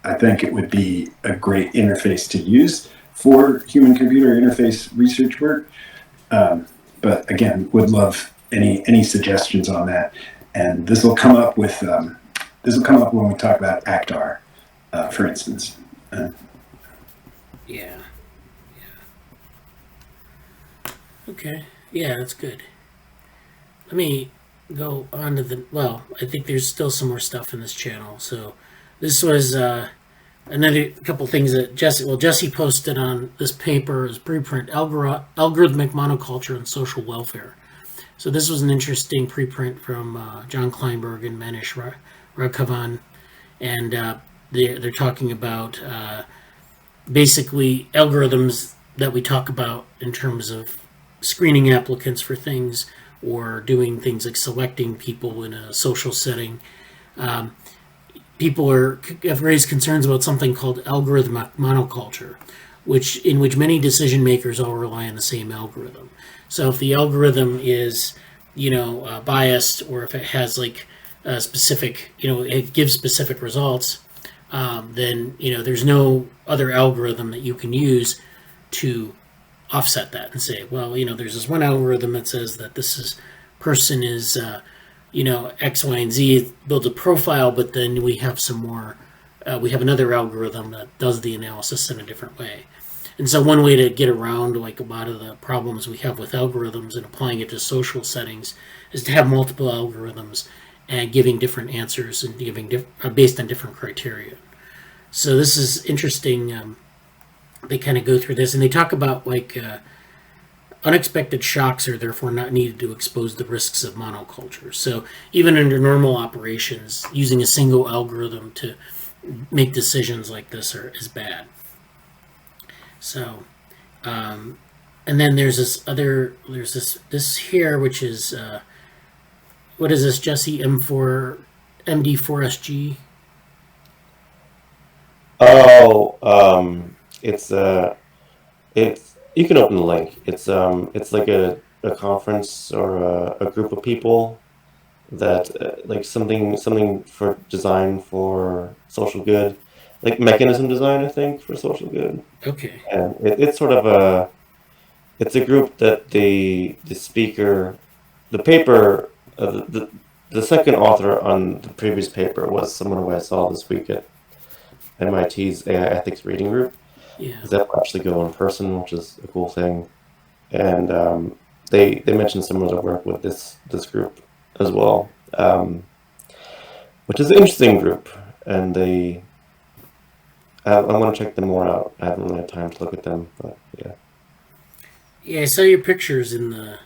I think it would be a great interface to use for human-computer interface research work. But again, would love any suggestions on that. And this will come up with when we talk about ACTAR, for instance. Yeah. Okay. Yeah, that's good. Let me go on to I think there's still some more stuff in this channel. So this was another couple things that Jesse posted on this paper is preprint, algorithmic monoculture and social welfare. So this was an interesting preprint from John Kleinberg and Manish Raghavan, and they're talking about basically algorithms that we talk about in terms of screening applicants for things or doing things like selecting people in a social setting. People have raised concerns about something called algorithmic monoculture, in which many decision makers all rely on the same algorithm. So if the algorithm is, biased, or if it has like a specific, it gives specific results, then there's no other algorithm that you can use to offset that and say, well, there's this one algorithm that says that person is X, Y, and Z, builds a profile, but then we have some more, we have another algorithm that does the analysis in a different way. And so one way to get around like a lot of the problems we have with algorithms and applying it to social settings is to have multiple algorithms and giving different answers and giving based on different criteria. So this is interesting. They kind of go through this and they talk about like unexpected shocks are therefore not needed to expose the risks of monoculture. So even under normal operations, using a single algorithm to make decisions like this is bad. So, and then there's this here, which is, what is this, Jesse? MD4SG? Oh, it's you can open the link. It's like a conference or a group of people that like something for design for social good, like mechanism design, I think, for social good. Okay. And it's sort of it's a group that the speaker, the paper, the second author on the previous paper was someone who I saw this week at MIT's AI Ethics Reading Group. Yeah. They'll actually go in person, which is a cool thing. And they mentioned some of their work with this group as well, which is an interesting group. And I want to check them more out. I haven't really had time to look at them, but yeah. Yeah, I saw your pictures in the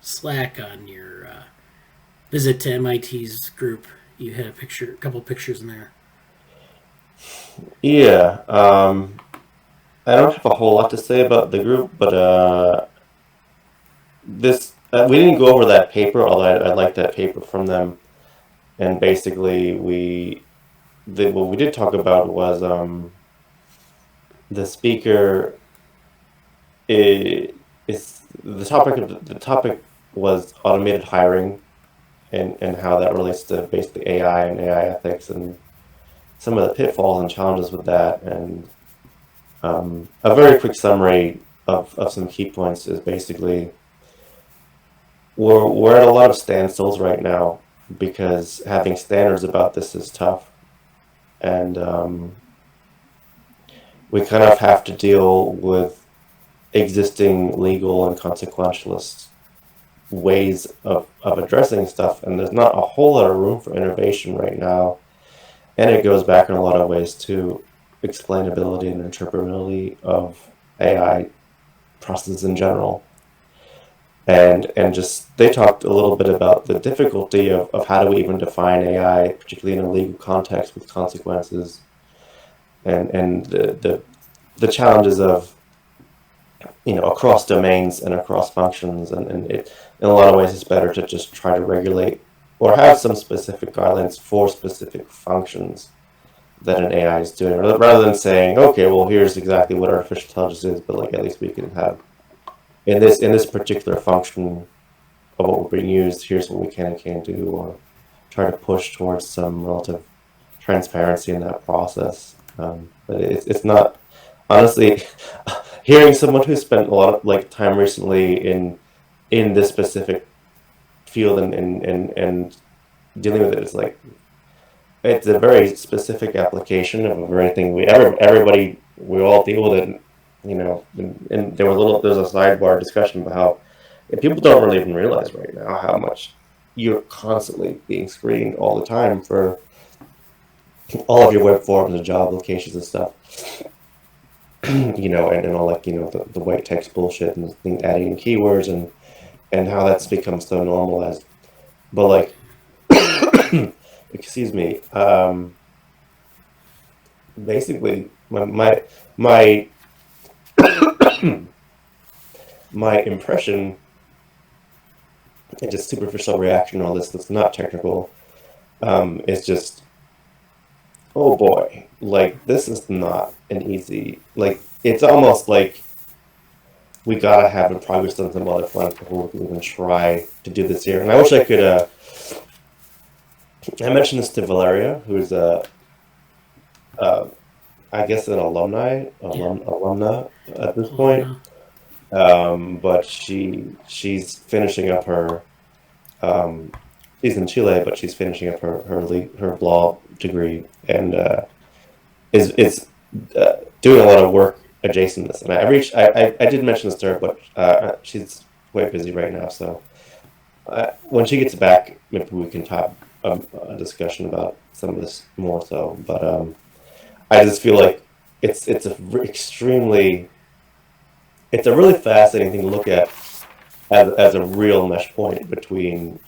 Slack on your visit to MIT's group. You had a couple pictures in there. Yeah, I don't have a whole lot to say about the group, but this we didn't go over that paper, although I liked that paper from them. And basically, what we did talk about was the speaker is the topic was automated hiring and how that relates to basically AI and AI ethics and some of the pitfalls and challenges with that. And a very quick summary of some key points is basically we're at a lot of standstills right now because having standards about this is tough. And we kind of have to deal with existing legal and consequentialist ways of addressing stuff. And there's not a whole lot of room for innovation right now. And it goes back in a lot of ways to explainability and interpretability of AI processes in general. And just they talked a little bit about the difficulty of how do we even define AI, particularly in a legal context with consequences, and the challenges of across domains and across functions, and it, in a lot of ways it's better to just try to regulate or have some specific guidelines for specific functions that an AI is doing, rather than saying, okay, well, here's exactly what artificial intelligence is, but like at least we can have in this particular function of what we're being used, here's what we can and can't do, or try to push towards some relative transparency in that process. But it's not, honestly, hearing someone who spent a lot of like time recently in this specific field and dealing with it, is like, it's a very specific application of a very thing everybody, we all deal with it, you know. And there's a sidebar discussion about how, and people don't really even realize right now how much you're constantly being screened all the time for all of your web forms and job locations and stuff. You know, and all, like, you know, the white text bullshit and adding keywords and how that's become so normalized. But like, excuse me, basically my my impression, and just superficial reaction to all this that's not technical, is just, oh boy, like, this is not an easy, like, it's almost like we gotta have a progress on some other front before we can even try to do this here. And I wish I could, I mentioned this to Valeria, who's I guess an alumna at this point. But she's finishing up her, she's in Chile, but she's finishing up her law degree, and is doing a lot of work adjacent to this. And I did mention this to her, but she's way busy right now. So when she gets back, maybe we can have a discussion about some of this more so. But I just feel like it's a really fascinating thing to look at as a real mesh point between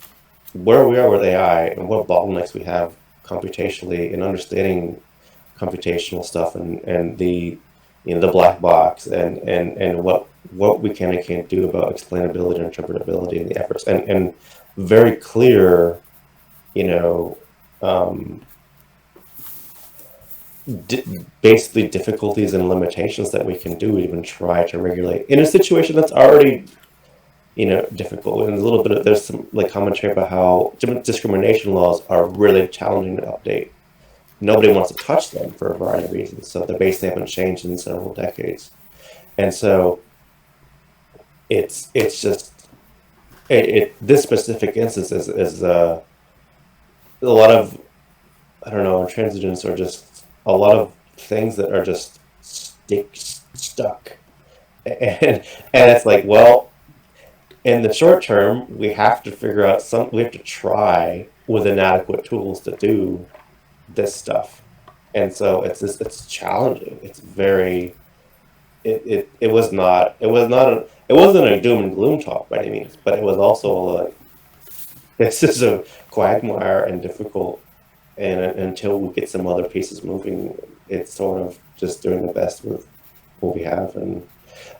where we are with AI and what bottlenecks we have computationally in understanding computational stuff, and the, you know, the black box, and what we can and can't do about explainability and interpretability and the efforts, and very clear, you know, basically difficulties and limitations that we can do even try to regulate in a situation that's already, you know, difficult. And there's some like commentary about how discrimination laws are really challenging to update. Nobody wants to touch them for a variety of reasons. So they basically haven't changed in several decades. And so it's just this specific instance is a lot of, I don't know, intransigence, or just a lot of things that are just stuck. And it's like, well, in the short term, we have to figure out we have to try with inadequate tools to do this stuff. And so it's challenging. It's very, it wasn't a doom and gloom talk by any means, but it was also like, this is a quagmire and difficult, and until we get some other pieces moving, it's sort of just doing the best with what we have. And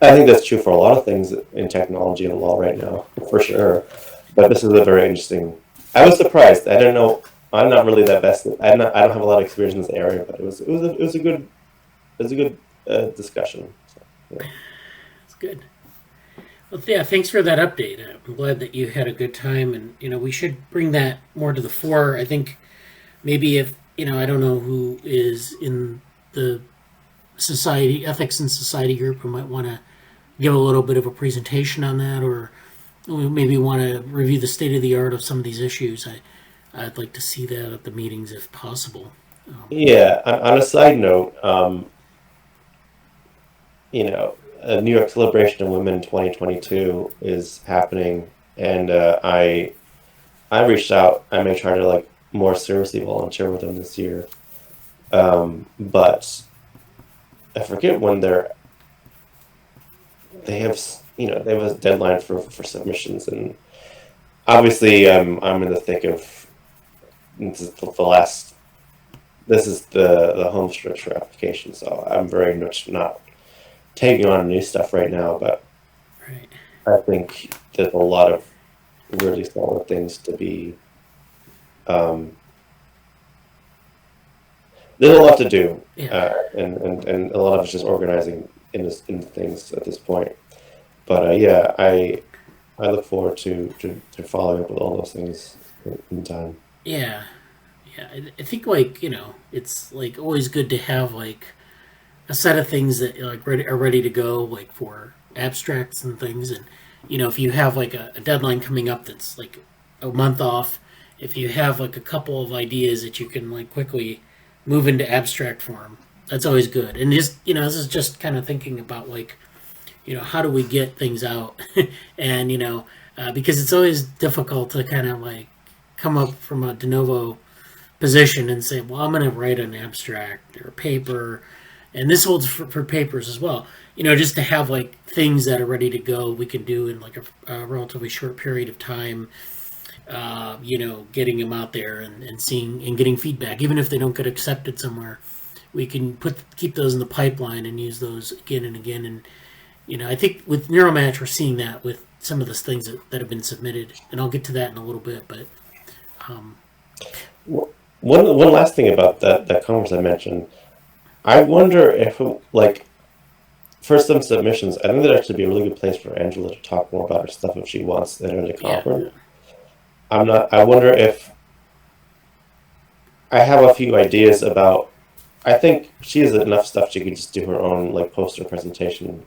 I think that's true for a lot of things in technology and law right now, for sure. But this is a very interesting. I was surprised. I don't know. I'm not really that best. I don't have a lot of experience in this area, but it was a good discussion. So, yeah. That's good. Well, yeah, thanks for that update. I'm glad that you had a good time, and you know, we should bring that more to the fore. I think maybe if, you know, I don't know who is in the society ethics and society group who might want to give a little bit of a presentation on that, or maybe want to review the state of the art of some of these issues. I'd like to see that at the meetings if possible. Yeah. On a side note, you know, New York Celebration of Women 2022 is happening, and I reached out. I may try to like more seriously volunteer with them this year, but I forget when they have a deadline for submissions, and obviously I'm in the thick of this is the home stretch for application, so I'm very much not taking on new stuff right now, but Right. I think there's a lot of really solid things to be there's a lot to do, Yeah. and a lot of it's just organizing in things at this point. But yeah, I look forward to following up with all those things in time. Yeah. Yeah. I think like, it's like always good to have like a set of things that like are ready to go, like for abstracts and things. And if you have like a deadline coming up that's like a month off, if you have like a couple of ideas that you can like quickly move into abstract form, that's always good. And just this is just kind of thinking about like how do we get things out, and because it's always difficult to kind of like come up from a de novo position and say, well, I'm going to write an abstract or a paper, and this holds for papers as well. Just to have like things that are ready to go, we can do in like a relatively short period of time. Getting them out there and seeing and getting feedback, even if they don't get accepted somewhere, we can keep those in the pipeline and use those again and again. And I think with Neuromatch, we're seeing that with some of the things that have been submitted, and I'll get to that in a little bit. But one last thing about that conference I mentioned, I wonder if like for some submissions, I think that'd actually be a really good place for Angela to talk more about her stuff if she wants at the conference. yeah, I wonder if I have a few ideas about. I think she has enough stuff she could just do her own like poster presentation.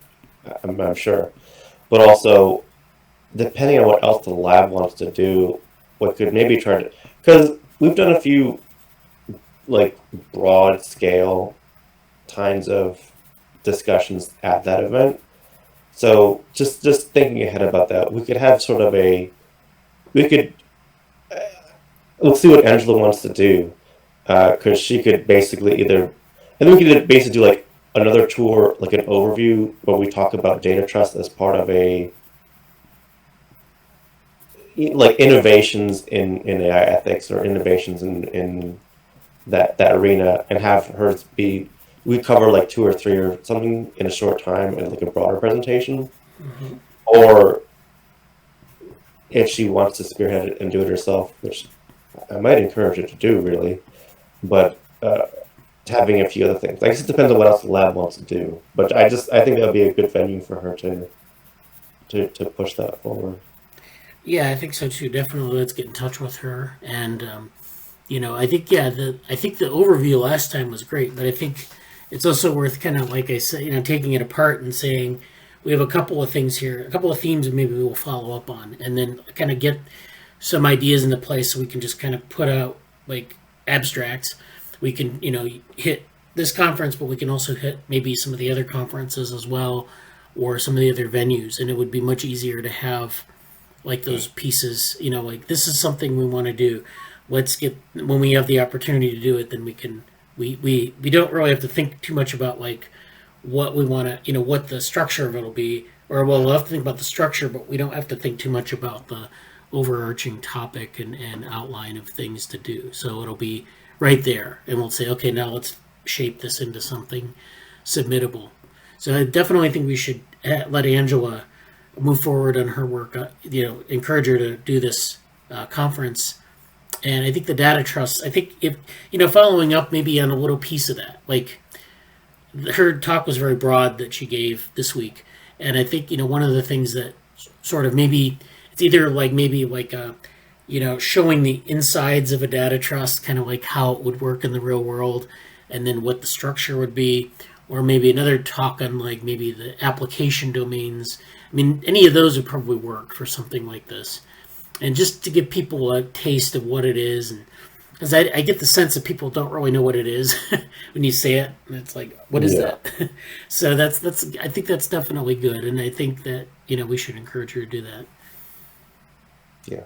I'm sure, but also depending on what else the lab wants to do, what could maybe try to, because we've done a few like broad scale kinds of discussions at that event. So just thinking ahead about that, we could have sort of we could let's see what Angela wants to do, because she could basically and we could basically do like another tour, like an overview where we talk about data trust as part of like innovations in AI ethics or innovations in that arena, and have her we cover like 2 or 3 or something in a short time in like a broader presentation. mm-hmm. Or if she wants to spearhead it and do it herself, which I might encourage her to do, really, but having a few other things. I guess it depends on what else the lab wants to do. But I think that would be a good venue for her to push that forward. Yeah, I think so too. Definitely, let's get in touch with her. And I think I think the overview last time was great, but I think it's also worth kind of like I said, taking it apart and saying we have a couple of things here, a couple of themes maybe we will follow up on, and then kind of get some ideas into place so we can just kind of put out like abstracts. We can hit this conference, but we can also hit maybe some of the other conferences as well, or some of the other venues, and it would be much easier to have like those pieces. Like this is something we want to do. Let's get, when we have the opportunity to do it, then we can. We don't really have to think too much about like what we want to, what the structure of it'll be, or well, we'll have to think about the structure, but we don't have to think too much about the overarching topic and outline of things to do. So it'll be right there, and we'll say, okay, now let's shape this into something submittable. So I definitely think we should let Angela move forward on her work. Encourage her to do this conference. And I think the data trust, I think if, following up maybe on a little piece of that, like her talk was very broad that she gave this week. And I think, one of the things that sort of maybe it's either like maybe like, showing the insides of a data trust, kind of like how it would work in the real world, and then what the structure would be, or maybe another talk on like maybe the application domains. I mean, any of those would probably work for something like this. And just to give people a taste of what it is, and because I get the sense that people don't really know what it is when you say it, and it's like, what is that? So that's I think that's definitely good, and I think that we should encourage her to do that. Yeah.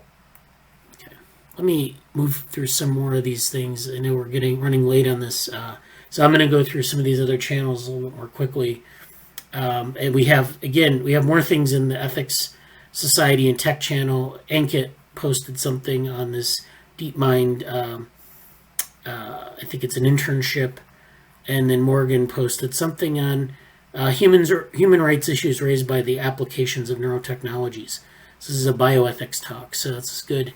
Okay. Let me move through some more of these things. I know we're running late on this, so I'm going to go through some of these other channels a little bit more quickly. And we have more things in the Ethics Society and Tech channel. Ankit posted something on this DeepMind, I think it's an internship, and then Morgan posted something on human rights issues raised by the applications of neurotechnologies. This is a bioethics talk, so that's good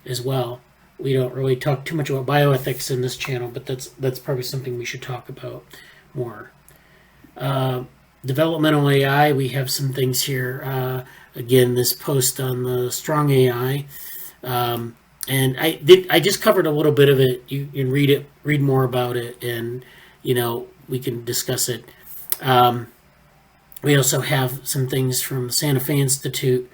as well. we don't really talk too much about bioethics in this channel, but that's probably something we should talk about more. Developmental AI, we have some things here. Again, this post on the strong AI, and I just covered a little bit of it. You can read more about it, and we can discuss it. We also have some things from the Santa Fe Institute.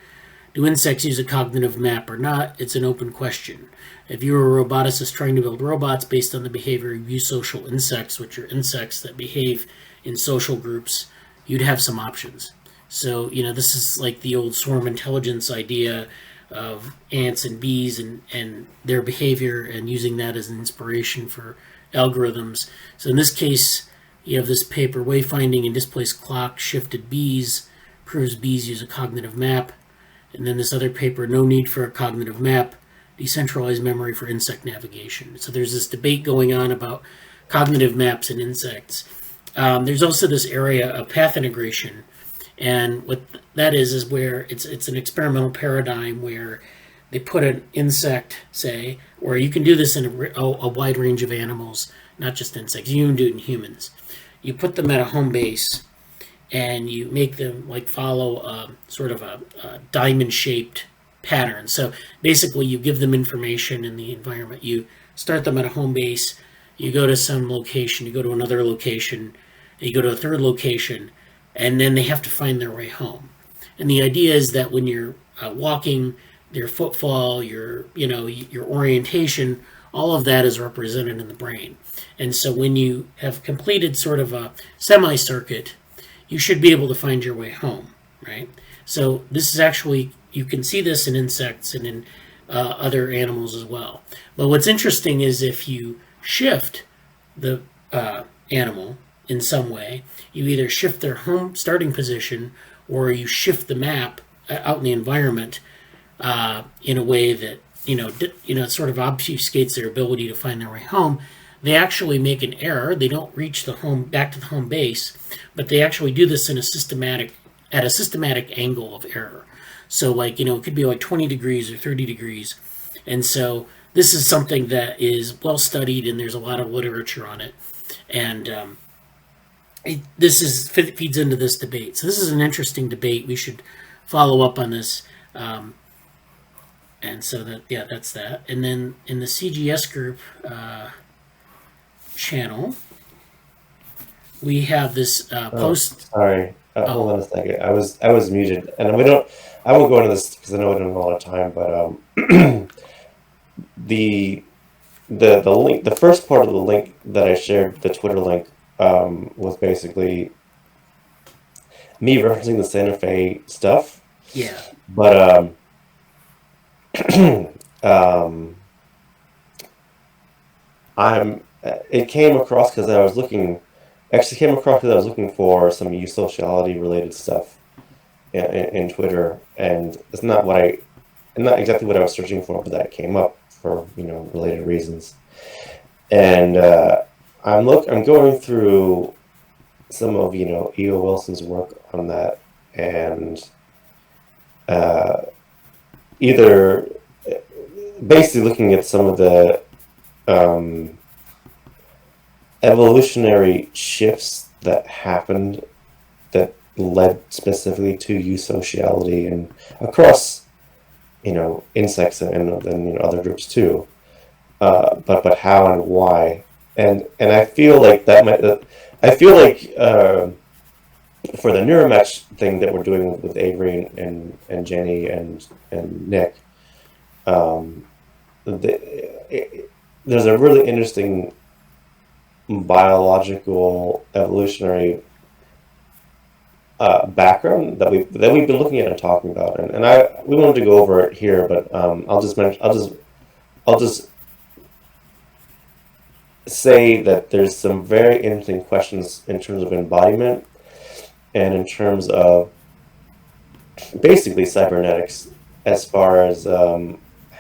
Do insects use a cognitive map or not? It's an open question. If you were a roboticist trying to build robots based on the behavior of eusocial insects, which are insects that behave in social groups, you'd have some options. So, this is like the old swarm intelligence idea of ants and bees and their behavior, and using that as an inspiration for algorithms. So in this case, you have this paper, Wayfinding in Displaced Clock Shifted Bees, proves bees use a cognitive map. And then this other paper, No Need for a Cognitive Map, Decentralized Memory for Insect Navigation. So there's this debate going on about cognitive maps in insects. There's also this area of path integration. And what that is where it's an experimental paradigm where they put an insect, say, or you can do this in a wide range of animals, not just insects. You can do it in humans. You put them at a home base, and you make them follow sort of a diamond-shaped pattern. So basically, you give them information in the environment. You start them at a home base. You go to some location. You go to another location. You go to a third location, and then they have to find their way home. And the idea is that when you're walking, your footfall, your orientation, all of that is represented in the brain. And so when you have completed sort of a semicircuit, you should be able to find your way home, right? So this is actually, you can see this in insects and in other animals as well. But what's interesting is if you shift the animal in some way, you either shift their home starting position or you shift the map out in the environment in a way that sort of obfuscates their ability to find their way home. They actually make an error. They don't reach back to the home base, but they actually do this at a systematic angle of error. So it could be 20 degrees or 30 degrees. And so this is something that is well studied, and there's a lot of literature on it. And this feeds into this debate. So this is an interesting debate. We should follow up on this. And so that's that. And then in the CGS group channel, we have this post. Sorry, hold on a second. I was muted, and I won't go into this because I know we don't have a lot of time. But the link, the first part of the link that I shared, the Twitter link, was basically me referencing the Santa Fe stuff. Yeah. But it came across because I was looking for some eusociality related stuff in Twitter, and it's not exactly what I was searching for, but that came up for related reasons. And I'm going through some of E.O. Wilson's work on that, and either basically looking at some of the evolutionary shifts that happened that led specifically to eusociality and across insects and other groups too, but how and why, and I feel like for the Neuromatch thing that we're doing with Avery and Jenny and Nick, there's a really interesting biological evolutionary background that we've been looking at and talking about, and we wanted to go over it here, but I'll just say that there's some very interesting questions in terms of embodiment and in terms of basically cybernetics, as far as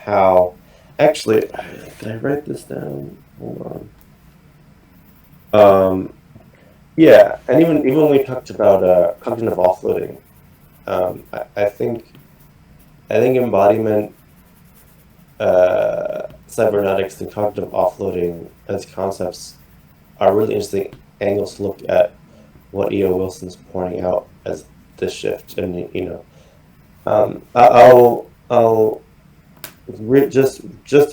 how actually, did I write this down? Hold on. Yeah, and even when we talked about cognitive offloading, I think embodiment cybernetics and cognitive offloading as concepts are really interesting angles to look at what E.O. Wilson's pointing out as this shift. And I'll just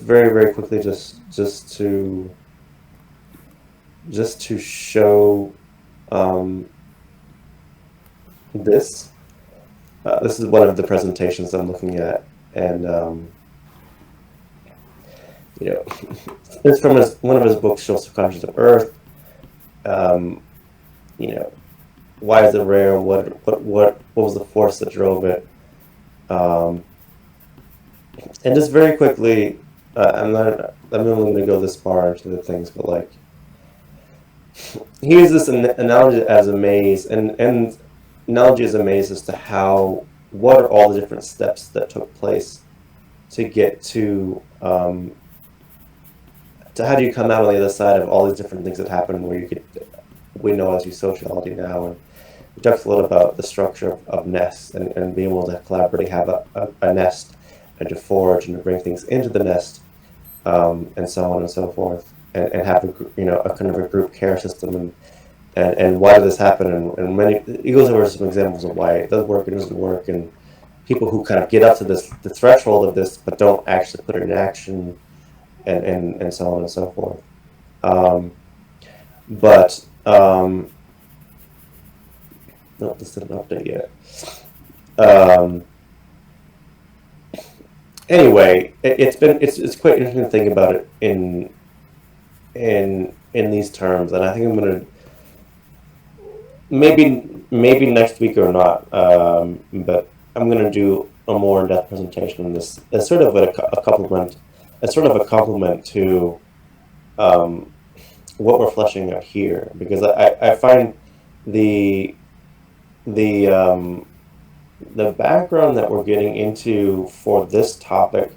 very, very quickly just to show this. This is one of the presentations I'm looking at, and it's from one of his books, Social Conscious of Earth. Why is it rare? What was the force that drove it? And just very quickly, I'm only going to go this far into the things, but like, he uses this analogy as a maze, and analogy as a maze as to what are all the different steps that took place to get to how do you come out on the other side of all these different things that happen where we know as sociality now. And he talks a lot about the structure of nests and being able to collaboratively have a nest and to forage and to bring things into the nest, and so on and so forth, and have a kind of a group care system, and why did this happen, and he goes over some examples of why it does work and doesn't work, and people who kind of get up to the threshold of this but don't actually put it in action, and so on and so forth. No, this didn't update yet. Anyway, it's quite interesting to think about it in these terms, and I think I'm going to maybe next week or not, but I'm going to do a more in-depth presentation on this as sort of a complement to what we're fleshing out here, because I find the background that we're getting into for this topic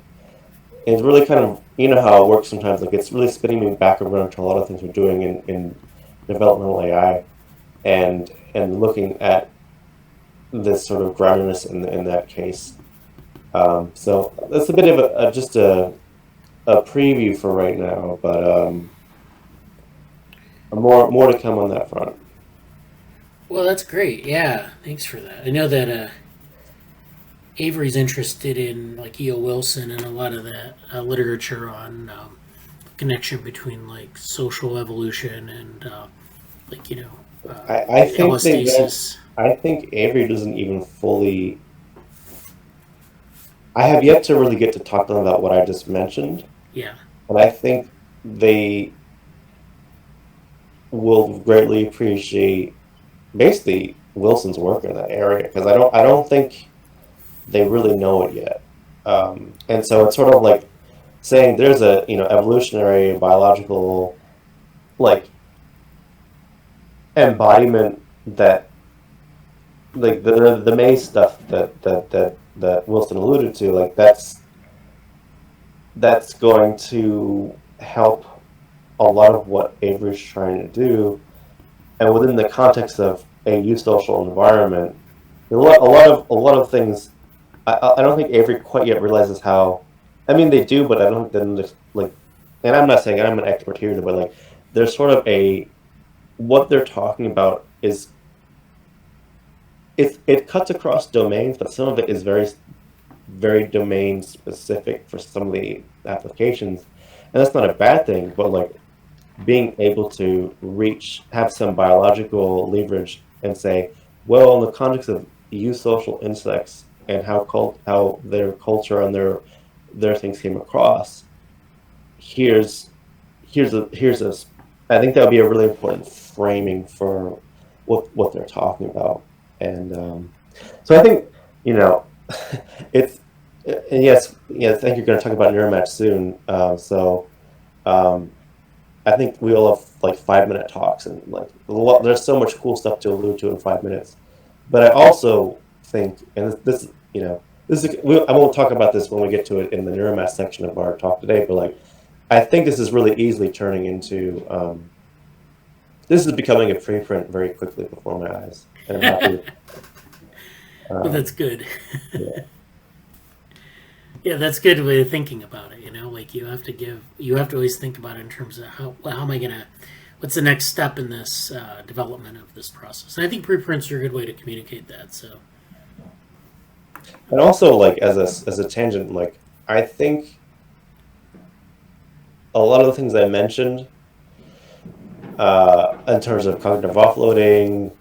is really kind of, how it works sometimes, like it's really spinning me back around to a lot of things we're doing in developmental AI, and looking at this sort of groundedness in that case. So that's a bit of just a preview for right now, but more to come on that front. Well, that's great. Yeah, thanks for that. I know that Avery's interested in like E.O. Wilson and a lot of that literature on connection between like social evolution and I think allostasis. I think Avery doesn't even fully. I have yet to really get to talk to them about what I just mentioned. Yeah. But I think they will greatly appreciate basically Wilson's work in that area, because I don't think they really know it yet, and so it's sort of like saying there's a evolutionary biological like embodiment that like the maze stuff that Wilson alluded to, like that's going to help a lot of what Avery's trying to do, and within the context of a eusocial environment, a lot of things. I don't think Avery quite yet realizes how. I mean, they do, but I don't think they like. And I'm not saying I'm an expert here, but like, there's sort of what they're talking about is. It cuts across domains, but some of it is very, very domain specific for some of the applications, and that's not a bad thing. But like, being able to have some biological leverage and say, well, in the context of eusocial insects and how their culture and their things came across, here's a I think that would be a really important framing for what they're talking about, and so I think it's and yes, I think you're going to talk about Neuromatch soon, so. I think we all have like 5-minute talks, and like there's so much cool stuff to allude to in 5 minutes. But I also think, and this I won't talk about this when we get to it in the Neuromatch section of our talk today, but like I think this is really easily turning into this is becoming a preprint very quickly before my eyes, and I'm happy. Well, that's good. Yeah. Yeah, that's a good way of thinking about it. like you have to always think about it in terms of how am I gonna, what's the next step in this development of this process. And I think preprints are a good way to communicate that. So, and also like as a tangent, like I think a lot of the things I mentioned in terms of cognitive offloading,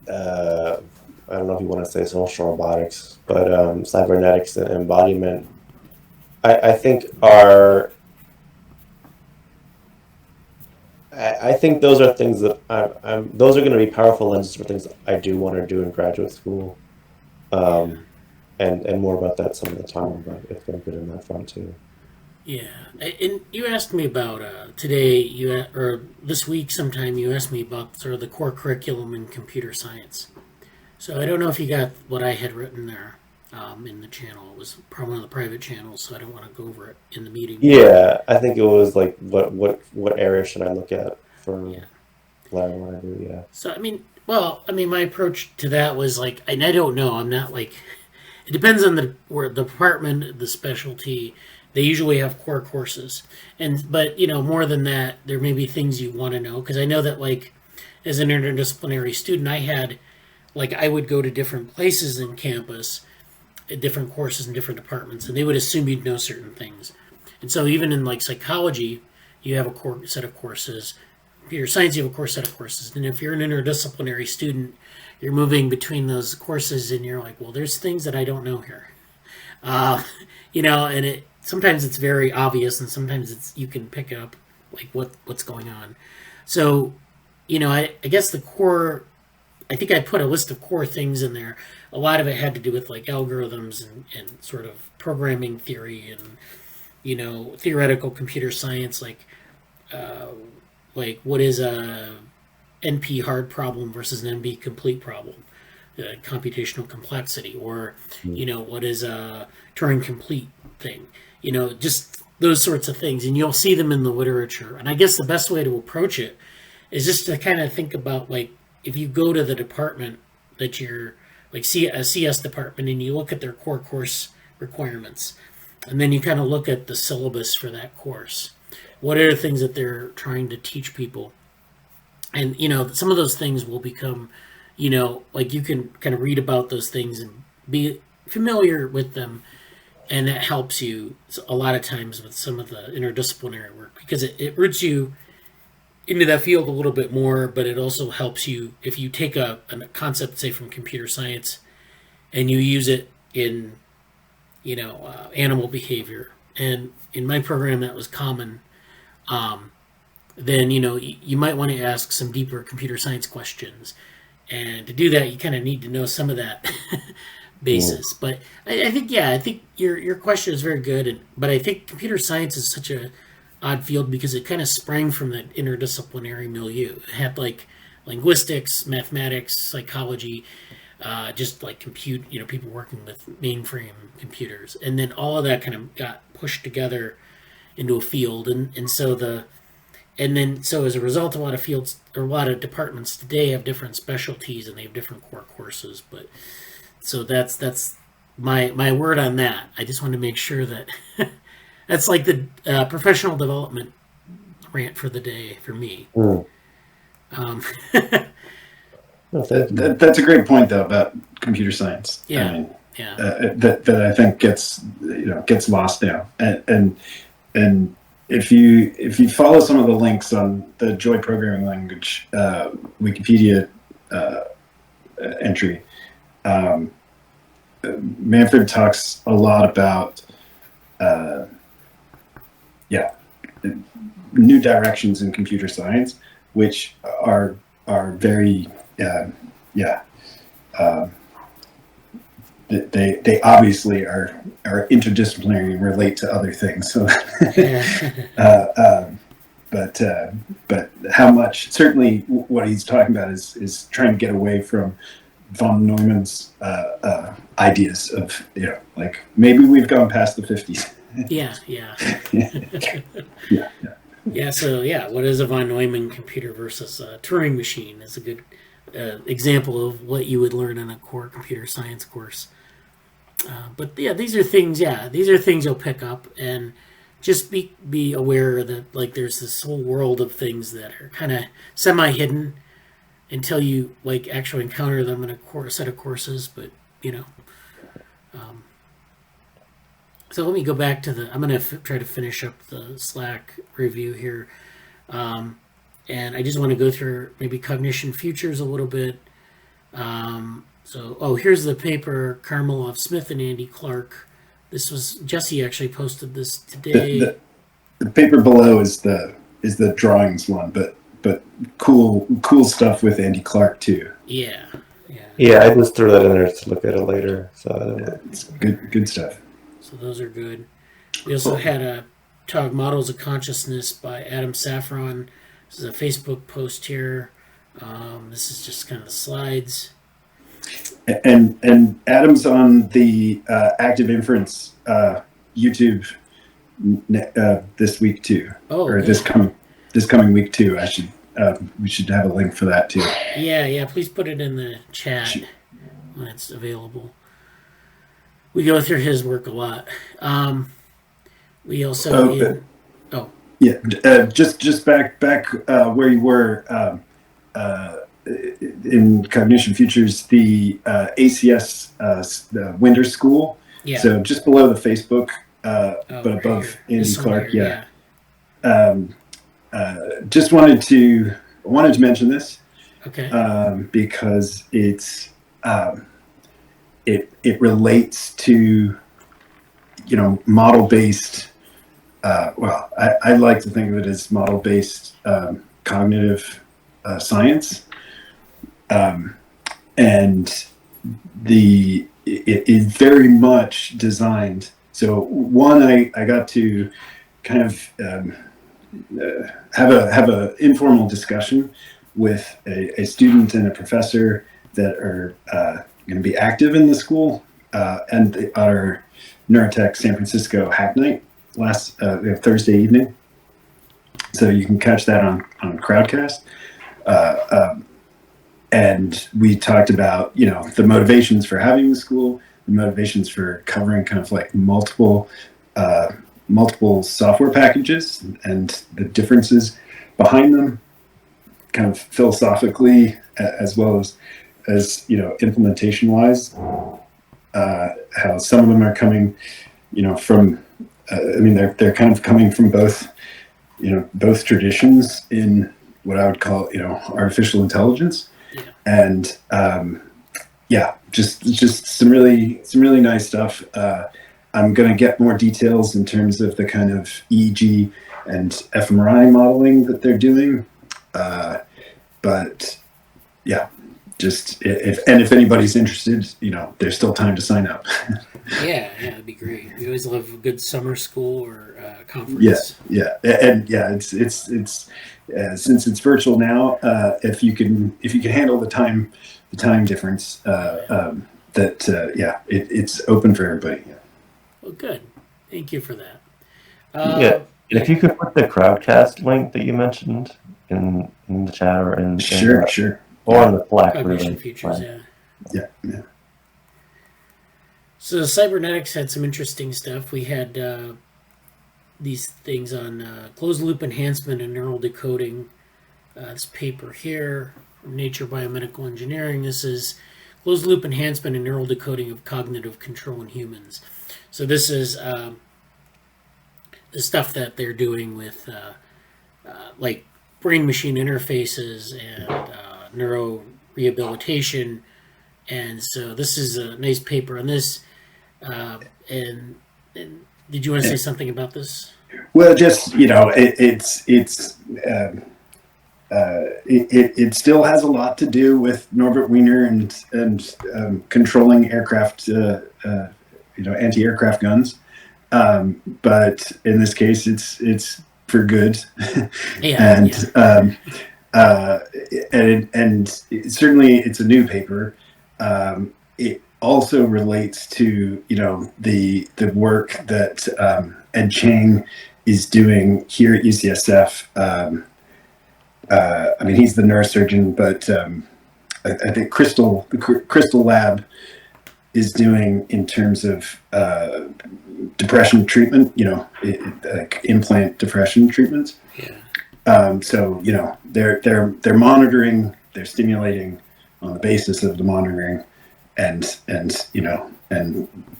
I don't know if you want to say social robotics, but cybernetics and embodiment, I think I think those are things that those are going to be powerful lenses for things I do want to do in graduate school, and more about that some of the time. But it's been good in that front too. yeah, and you asked me about today, or this week sometime, you asked me about sort of the core curriculum in computer science. So I don't know if you got what I had written there in the channel. It was probably one of the private channels, so I don't want to go over it in the meeting. Yeah, I think it was like what area should I look at for what I want to do? Yeah. So I mean, my approach to that was like, and I don't know. I'm not like, it depends on the department, the specialty. They usually have core courses, but more than that, there may be things you want to know, because I know that like as an interdisciplinary student, I would go to different places in campus, different courses in different departments, and they would assume you'd know certain things. And so even in like psychology, you have a core set of courses. Computer science, you have a core set of courses. And if you're an interdisciplinary student, you're moving between those courses, and you're like, well, there's things that I don't know here. And sometimes it's very obvious, and sometimes you can pick up like what's going on. So, I guess the core, I think I put a list of core things in there. A lot of it had to do with like algorithms and sort of programming theory and, theoretical computer science, like what is a NP hard problem versus an NP complete problem, computational complexity, or, what is a Turing complete thing, just those sorts of things. And you'll see them in the literature. And I guess the best way to approach it is just to kind of think about like, if you go to the department that you're like a CS department, and you look at their core course requirements, and then you kind of look at the syllabus for that course, what are the things that they're trying to teach people? And, some of those things will become, like you can kind of read about those things and be familiar with them. And that helps you a lot of times with some of the interdisciplinary work, because it roots you into that field a little bit more, but it also helps you if you take a concept, say from computer science, and you use it in, animal behavior. And in my program, that was common. Then, you might want to ask some deeper computer science questions. And to do that, you kind of need to know some of that basis. But I think your question is very good. But I think computer science is such a odd field because it kind of sprang from that interdisciplinary milieu. It had like linguistics, mathematics, psychology, just like people working with mainframe computers. And then all of that kind of got pushed together into a field. So as a result, a lot of fields or a lot of departments today have different specialties and they have different core courses. But so that's my word on that. I just want to make sure that that's like the professional development rant for the day for me. That's a great point, though, about computer science. Yeah, I mean, yeah. That I think gets lost now. And if you follow some of the links on the Joy programming language Wikipedia entry, Manfred talks a lot about new directions in computer science, which are very they obviously are interdisciplinary and relate to other things. So, but how much? Certainly, what he's talking about is trying to get away from von Neumann's ideas of like maybe we've gone past the 50s. Yeah. So what is a von Neumann computer versus a Turing machine is a good example of what you would learn in a core computer science course. But yeah, these are things. Yeah, these are things you'll pick up, and just be aware that like there's this whole world of things that are kind of semi hidden until you like actually encounter them in a set of courses. But you know, um, so let me go back to the. I'm going to try to finish up the Slack review here, and I just want to go through maybe cognition futures a little bit. Here's the paper, Karmeloff Smith and Andy Clark. This was Jesse actually posted this today. The paper below is the drawings one, but cool stuff with Andy Clark too. Yeah. Yeah, I just threw that in there to look at it later. So It's good stuff. So those are good. We also had a talk, Models of Consciousness by Adam Saffron. This is a Facebook post here. This is just kind of the slides. And Adam's on the Active Inference YouTube this week too, this coming week too. We should have a link for that too. Yeah. Please put it in the chat when it's available. We go through his work a lot. We also just back where you were in Cognition Futures, the ACS the Winter School. Yeah. So just below the Facebook, but above Andy Clark. Here, Just wanted to mention this. Okay. Because it's it relates to model-based. I like to think of it as model-based cognitive science, and it is very much designed. So one, I got to kind of have a informal discussion with a student and a professor that are going to be active in the school, and our Neurotech San Francisco Hack Night last Thursday evening. So you can catch that on Crowdcast. And we talked about, the motivations for having the school, the motivations for covering kind of like multiple software packages and the differences behind them, kind of philosophically as well as implementation wise. How some of them are coming, from they're kind of coming from both traditions in what I would call artificial intelligence. And just some really nice stuff. I'm going to get more details in terms of the kind of EEG and fMRI modeling that they're doing. But yeah, just if anybody's interested, there's still time to sign up. Yeah, that'd be great. We always love a good summer school or conference. Yeah, and it's since it's virtual now, if you can handle the time difference, it's open for everybody. Yeah. Well, good. Thank you for that. If you could put the Crowdcast link that you mentioned in the chat or in sure, or on the Slack. Cognition Futures, yeah. So cybernetics had some interesting stuff. We had these things on closed loop enhancement and neural decoding. This paper here from Nature Biomedical Engineering. This is closed loop enhancement and neural decoding of cognitive control in humans. So this is the stuff that they're doing with like brain-machine interfaces and neuro rehabilitation. And so this is a nice paper on this. And did you want to say something about this? Well, just it still has a lot to do with Norbert Wiener and controlling aircraft, anti-aircraft guns. But in this case, it's for good. And certainly it's a new paper. It also relates to the work that Ed Chang is doing here at UCSF. He's the neurosurgeon, but I think the Crystal Lab is doing in terms of depression treatment, like implant depression treatments. Yeah. So they're monitoring, they're stimulating on the basis of the monitoring, and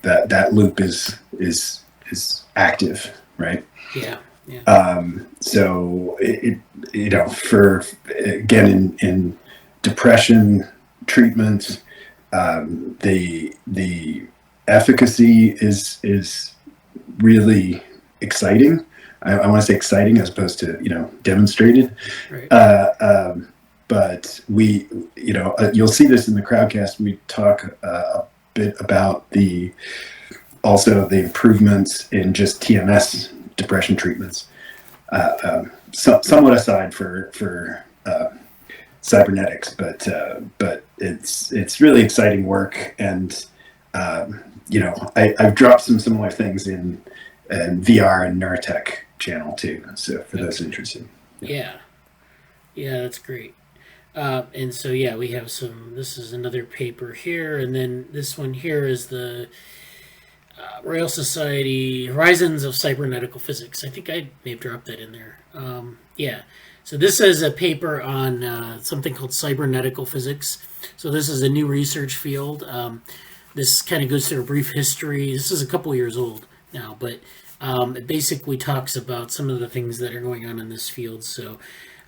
that loop is active, right? Yeah. Yeah. So for again in depression treatments, the efficacy is really exciting. I want to say exciting as opposed to demonstrated. Right. But you'll see this in the crowdcast. We talk a bit about also the improvements in just TMS depression treatments. Somewhat aside for cybernetics, but it's really exciting work, and I've dropped some similar things in VR and Neurotech channel too. So for those interested. Yeah, that's great. And so we have some. This is another paper here, and then this one here is the Royal Society Horizons of Cybernetical Physics. I think I may have dropped that in there. So this is a paper on something called cybernetical physics. So this is a new research field. This kind of goes through a brief history. This is a couple years old now, but it basically talks about some of the things that are going on in this field. So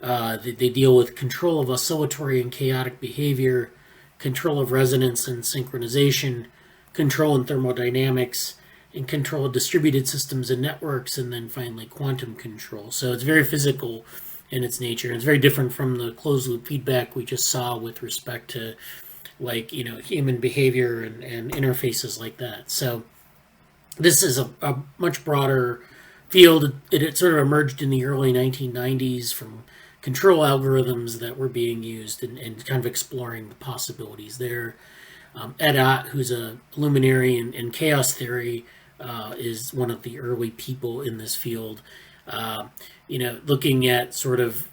they deal with control of oscillatory and chaotic behavior, control of resonance and synchronization, control in thermodynamics, and control of distributed systems and networks, and then finally quantum control. So it's very physical in its nature. It's very different from the closed loop feedback we just saw with respect to human behavior and interfaces like that. So this is a much broader field. It sort of emerged in the early 1990s from control algorithms that were being used and kind of exploring the possibilities there. Ed Ott, who's a luminary in chaos theory, is one of the early people in this field. Looking at sort of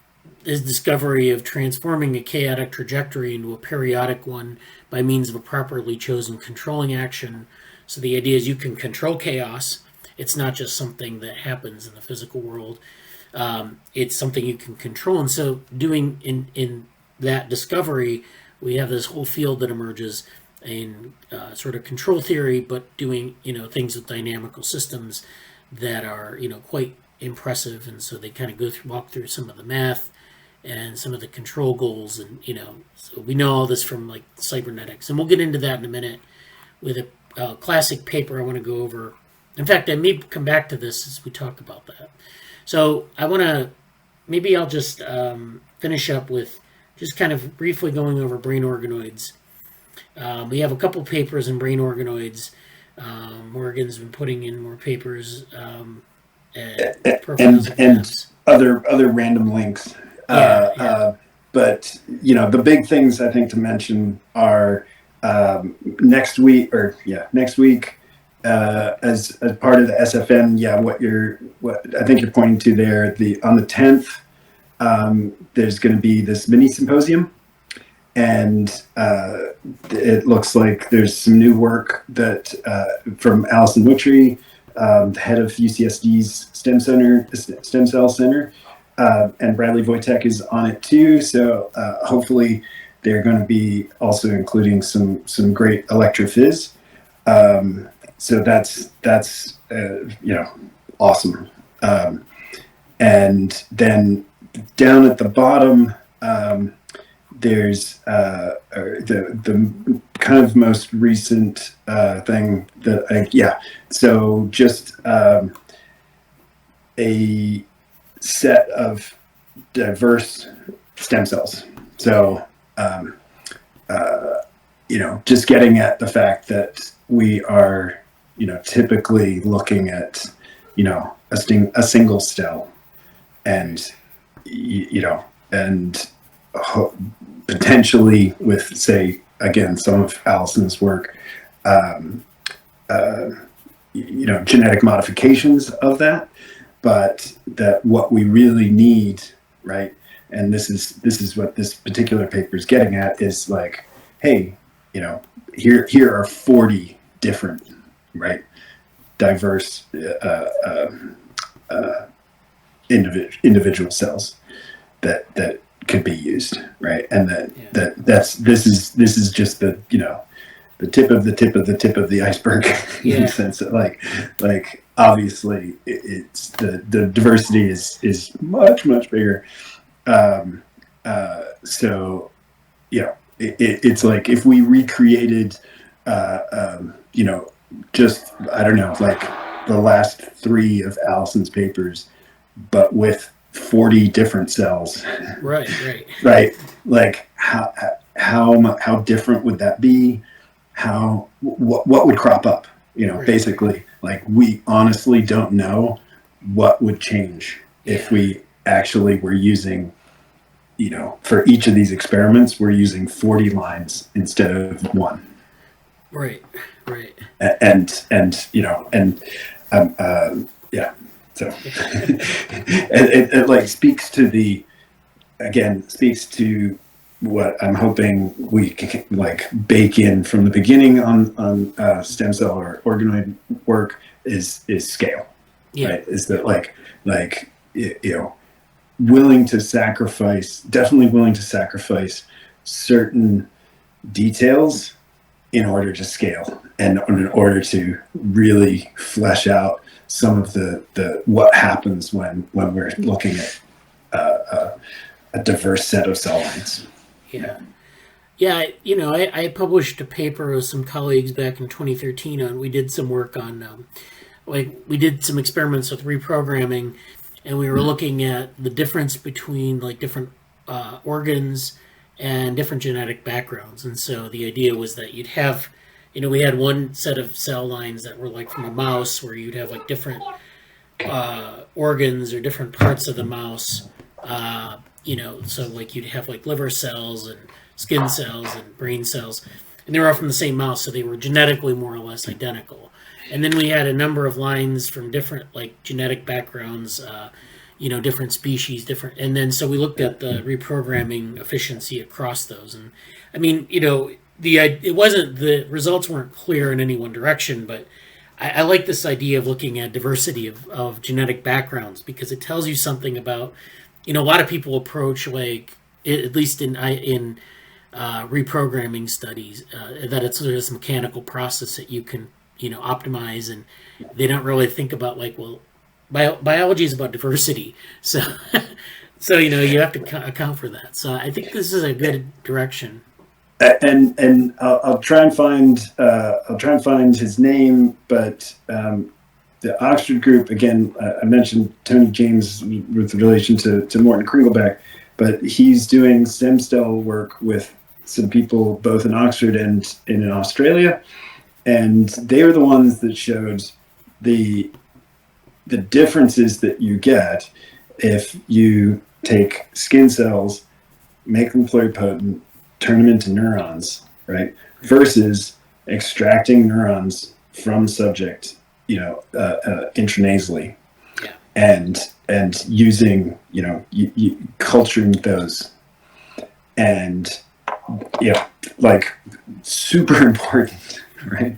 his discovery of transforming a chaotic trajectory into a periodic one by means of a properly chosen controlling action. So the idea is you can control chaos. It's not just something that happens in the physical world. It's something you can control. And so doing in that discovery, we have this whole field that emerges in sort of control theory, but doing things with dynamical systems that are quite impressive. And so they kind of walk through some of the math and some of the control goals, and so we know all this from like cybernetics, and we'll get into that in a minute with a classic paper I want to go over. In fact, I may come back to this as we talk about that. So I'll just finish up with just kind of briefly going over brain organoids. We have a couple papers in brain organoids. Morgan's been putting in more papers and other random links. But the big things I think to mention are next week as part of the SFN. What I think you're pointing to there, on the 10th, there's going to be this mini symposium, and it looks like there's some new work that from Alison Wittry, the head of UCSD's STEM Cell Center, and Bradly Wojtek is on it too. So hopefully they're going to be also including some great electrophys. So that's awesome. And then down at the bottom, there's the kind of most recent thing that so just a set of diverse stem cells. So just getting at the fact that we are typically looking at a single cell, and potentially with, say, again, some of Allison's work, genetic modifications of that, but that what we really need, right? And this is what this particular paper is getting at, is like, hey, here are 40 different, right, diverse individual cells that could be used, right? And this is just the the tip of the tip of the tip of the iceberg in the sense that like obviously it's the diversity is much bigger. So it's like if we recreated just I don't know, like the last 3 of Allison's papers, but with 40 different cells. Right. Like how different would that be? What would crop up? Basically, like we honestly don't know what would change if we actually were using, for each of these experiments, we're using 40 lines instead of 1. Right. So it like speaks to what I'm hoping we can like bake in from the beginning on stem cell or organoid work is scale. Right? Is that definitely willing to sacrifice certain details in order to scale and in order to really flesh out some of the what happens when we're looking at a diverse set of cell lines. I published a paper with some colleagues back in 2013 on. We did some work on we did some experiments with reprogramming, and we were looking at the difference between like different organs and different genetic backgrounds. And so the idea was that you'd have, we had one set of cell lines that were like from a mouse where you'd have like different organs or different parts of the mouse. So like you'd have like liver cells and skin cells and brain cells, and they were all from the same mouse, so they were genetically more or less identical. And then we had a number of lines from different like genetic backgrounds, different species, and then so we looked at the reprogramming efficiency across those. And I mean, the results weren't clear in any one direction, but I like this idea of looking at diversity of genetic backgrounds, because it tells you something about, a lot of people approach, like, at least in reprogramming studies, that it's this mechanical process that you can, optimize, and they don't really think about like, well, biology is about diversity. So, you have to account for that. So I think this is a good direction. And I'll try and find his name, but the Oxford group, again, I mentioned Tony James with relation to Morton Kringleback, but he's doing stem cell work with some people both in Oxford and in Australia, and they were the ones that showed the differences that you get if you take skin cells, make them pluripotent, turn them into neurons, right? Versus extracting neurons from subject, intranasally, and using, culturing those, and like super important, right?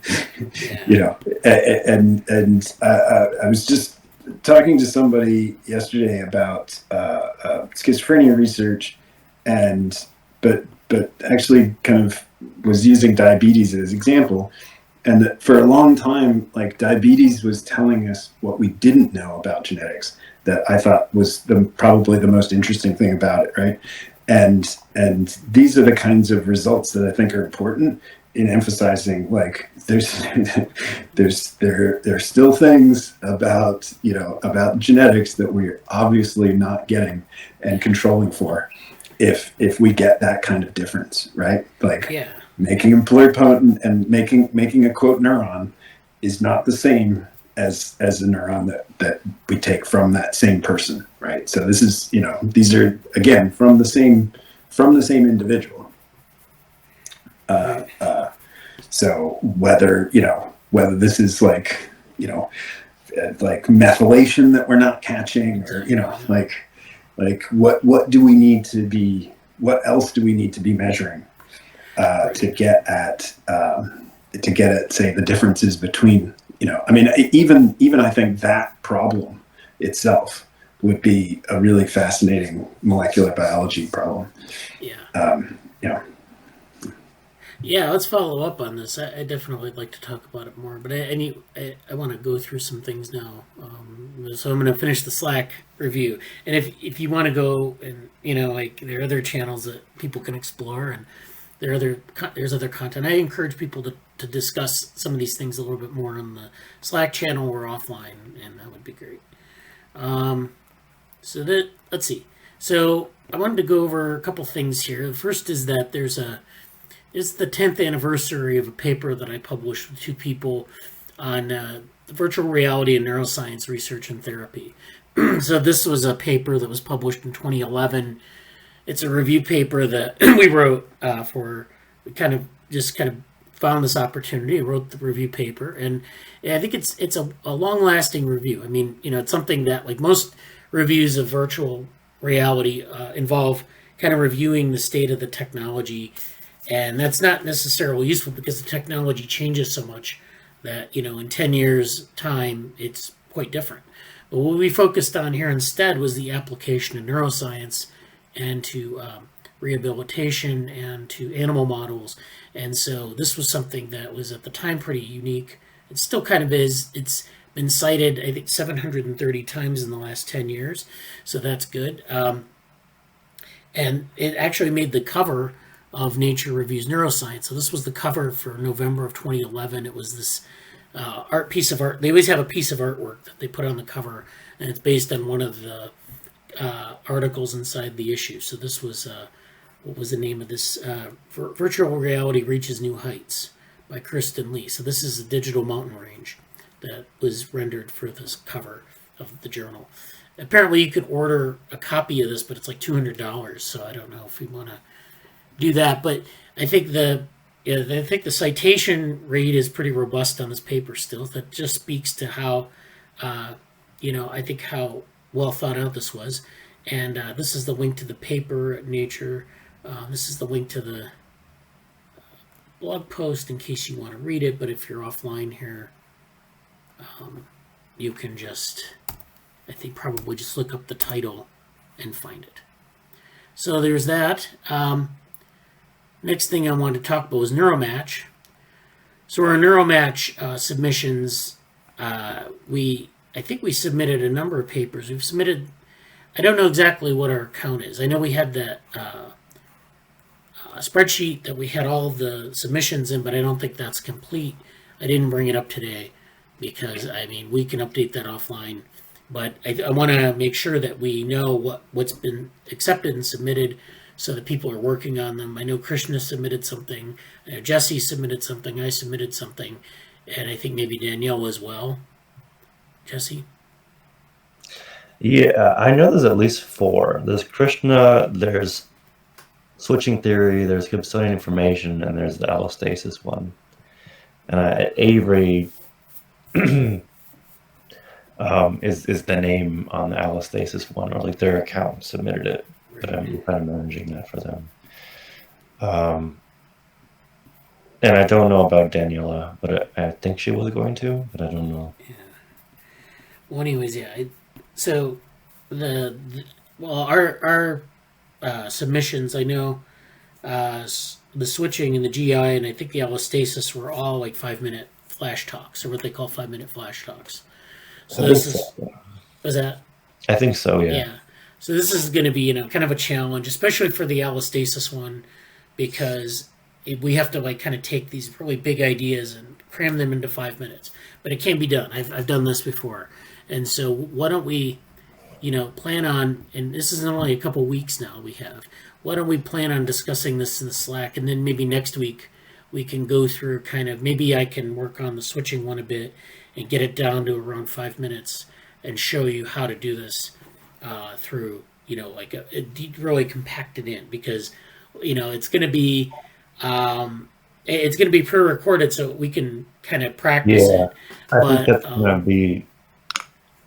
And I was just talking to somebody yesterday about schizophrenia research, but actually kind of was using diabetes as an example. And that for a long time, like, diabetes was telling us what we didn't know about genetics, that I thought was probably the most interesting thing about it, right? And these are the kinds of results that I think are important in emphasizing, like, there's still things about genetics that we're obviously not getting and controlling for if we get that kind of difference, right? Like, making them pluripotent and making a quote neuron is not the same as a neuron that we take from that same person, right? So this is, these are, again, from the same individual. So whether this is like methylation that we're not catching, or what do we need to be, what else do we need to be measuring? to get at say the differences between, I mean, even I think that problem itself would be a really fascinating molecular biology problem. Yeah. You know, Yeah, let's follow up on this. I definitely would like to talk about it more, but I want to go through some things now. So I'm going to finish the Slack review, and if you want to go and like there are other channels that people can explore, and there's other content. I encourage people to discuss some of these things a little bit more on the Slack channel or offline, and that would be great. Let's see. So I wanted to go over a couple things here. The first is that it's the 10th anniversary of a paper that I published with two people on virtual reality and neuroscience research and therapy. So this was a paper that was published in 2011. It's a review paper that we wrote we kind of found this opportunity, wrote the review paper, and I think it's a long-lasting review. I mean, it's something that, like most reviews of virtual reality, involve kind of reviewing the state of the technology. And that's not necessarily useful because the technology changes so much that, in 10 years' time, it's quite different. But what we focused on here instead was the application of neuroscience and to rehabilitation and to animal models. And so this was something that was at the time pretty unique. It still kind of is. It's been cited, I think, 730 times in the last 10 years. So that's good. And it actually made the cover of Nature Reviews Neuroscience. So this was the cover for November of 2011. It was this piece of art. They always have a piece of artwork that they put on the cover, and it's based on one of the articles inside the issue. So this was, what was the name of this? Virtual Reality Reaches New Heights by Kristen Lee. So this is a digital mountain range that was rendered for this cover of the journal. Apparently you could order a copy of this, but it's like $200. So I don't know if we want to do that, but I think the citation rate is pretty robust on this paper still. That just speaks to how, I think how well thought out this was. And this is the link to the paper at Nature. This is the link to the blog post in case you want to read it. But if you're offline here, you can just, I think probably just look up the title and find it. So there's that. Next thing I wanted to talk about was Neuromatch. So our Neuromatch submissions, I think we submitted a number of papers. We've submitted, I don't know exactly what our count is. I know we had that spreadsheet that we had all of the submissions in, but I don't think that's complete. I didn't bring it up today because, we can update that offline. But I want to make sure that we know what's been accepted and submitted so that people are working on them. I know Krishna submitted something, Jesse submitted something, I submitted something, and I think maybe Danielle as well. Jesse? Yeah, I know there's at least 4. There's Krishna, there's switching theory, there's Gibsonian information, and there's the allostasis one. And Avery is the name on the allostasis one, or like their account submitted it. But I'm kind of managing that for them. And I don't know about Daniela, but I think she was going to, but I don't know. Yeah. Well, anyways, yeah. So our submissions, I know the switching and the GI and I think the allostasis were all like 5-minute flash talks, or what they call 5-minute flash talks. So was that? I think so, yeah. Yeah. So this is going to be, kind of a challenge, especially for the allostasis one, because we have to kind of take these really big ideas and cram them into 5 minutes. But it can be done. I've done this before. And so why don't we, plan on, and this is only a couple weeks now we have, why don't we plan on discussing this in the Slack, and then maybe next week we can go through maybe I can work on the switching one a bit and get it down to around 5 minutes and show you how to do this. Through really compacted in, because it's going to be pre-recorded so we can kind of practice it. I think that's going to be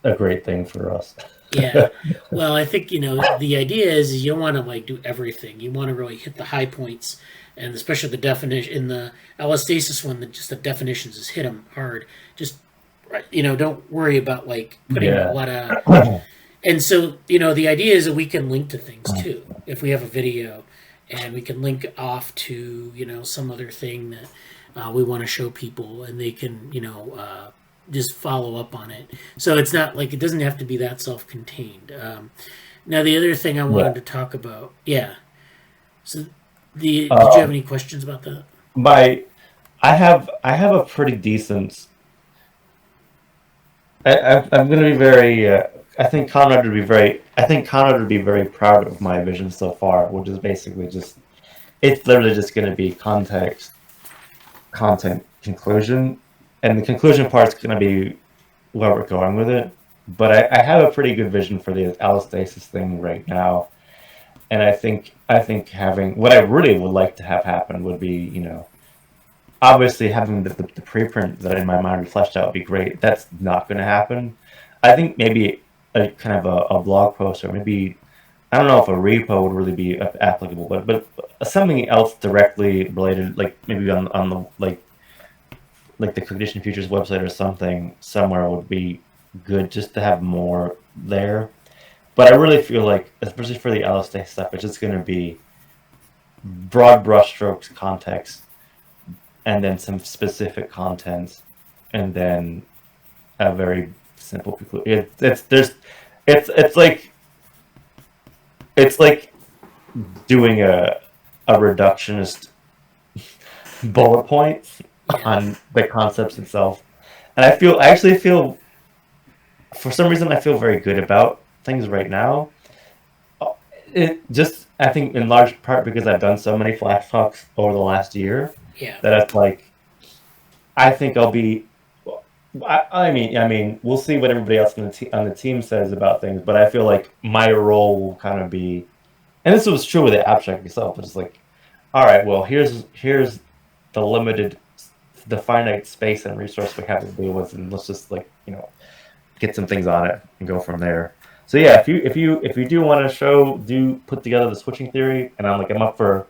a great thing for us. Yeah. Well, I think, the idea is you don't want to like do everything. You want to really hit the high points, and especially the definition in the allostasis one, just the definitions is hit them hard. Just, right, don't worry about like putting a Yeah. lot of. And so, the idea is that we can link to things too. If we have a video and we can link off to, some other thing that we want to show people and they can, just follow up on it. So it's not like it doesn't have to be that self contained. Now, the other thing I wanted to talk about, yeah. So, did you have any questions about that? I have a pretty decent. I'm going to be very. I think Conrad would be very proud of my vision so far, which is basically just. It's literally just going to be context, content, conclusion, and the conclusion part's going to be where we're going with it. But I have a pretty good vision for the allostasis thing right now, and I think having what I really would like to have happen would be obviously having the preprint that in my mind fleshed out would be great. That's not going to happen. I think maybe a kind of a blog post, or maybe I don't know if a repo would really be applicable, but something else directly related, like maybe on the like the Cognition Futures website or something somewhere would be good just to have more there. But I really feel like, especially for the LSD stuff, it's just going to be broad brushstrokes, context, and then some specific content, and then a very simple conclusion. It's like doing a reductionist bullet points on the concepts itself, and I actually feel, for some reason, I feel very good about things right now. It just, I think, in large part because I've done so many flash talks over the last year, Yeah. that it's like, I think I'll be. I mean, we'll see what everybody else on the team says about things, but I feel like my role will kind of be, and this was true with the abstract itself. It's like, all right, well, here's the finite space and resource we have to deal with, and let's just get some things on it and go from there. So yeah, if you do want to put together the switching theory, and I'm up for,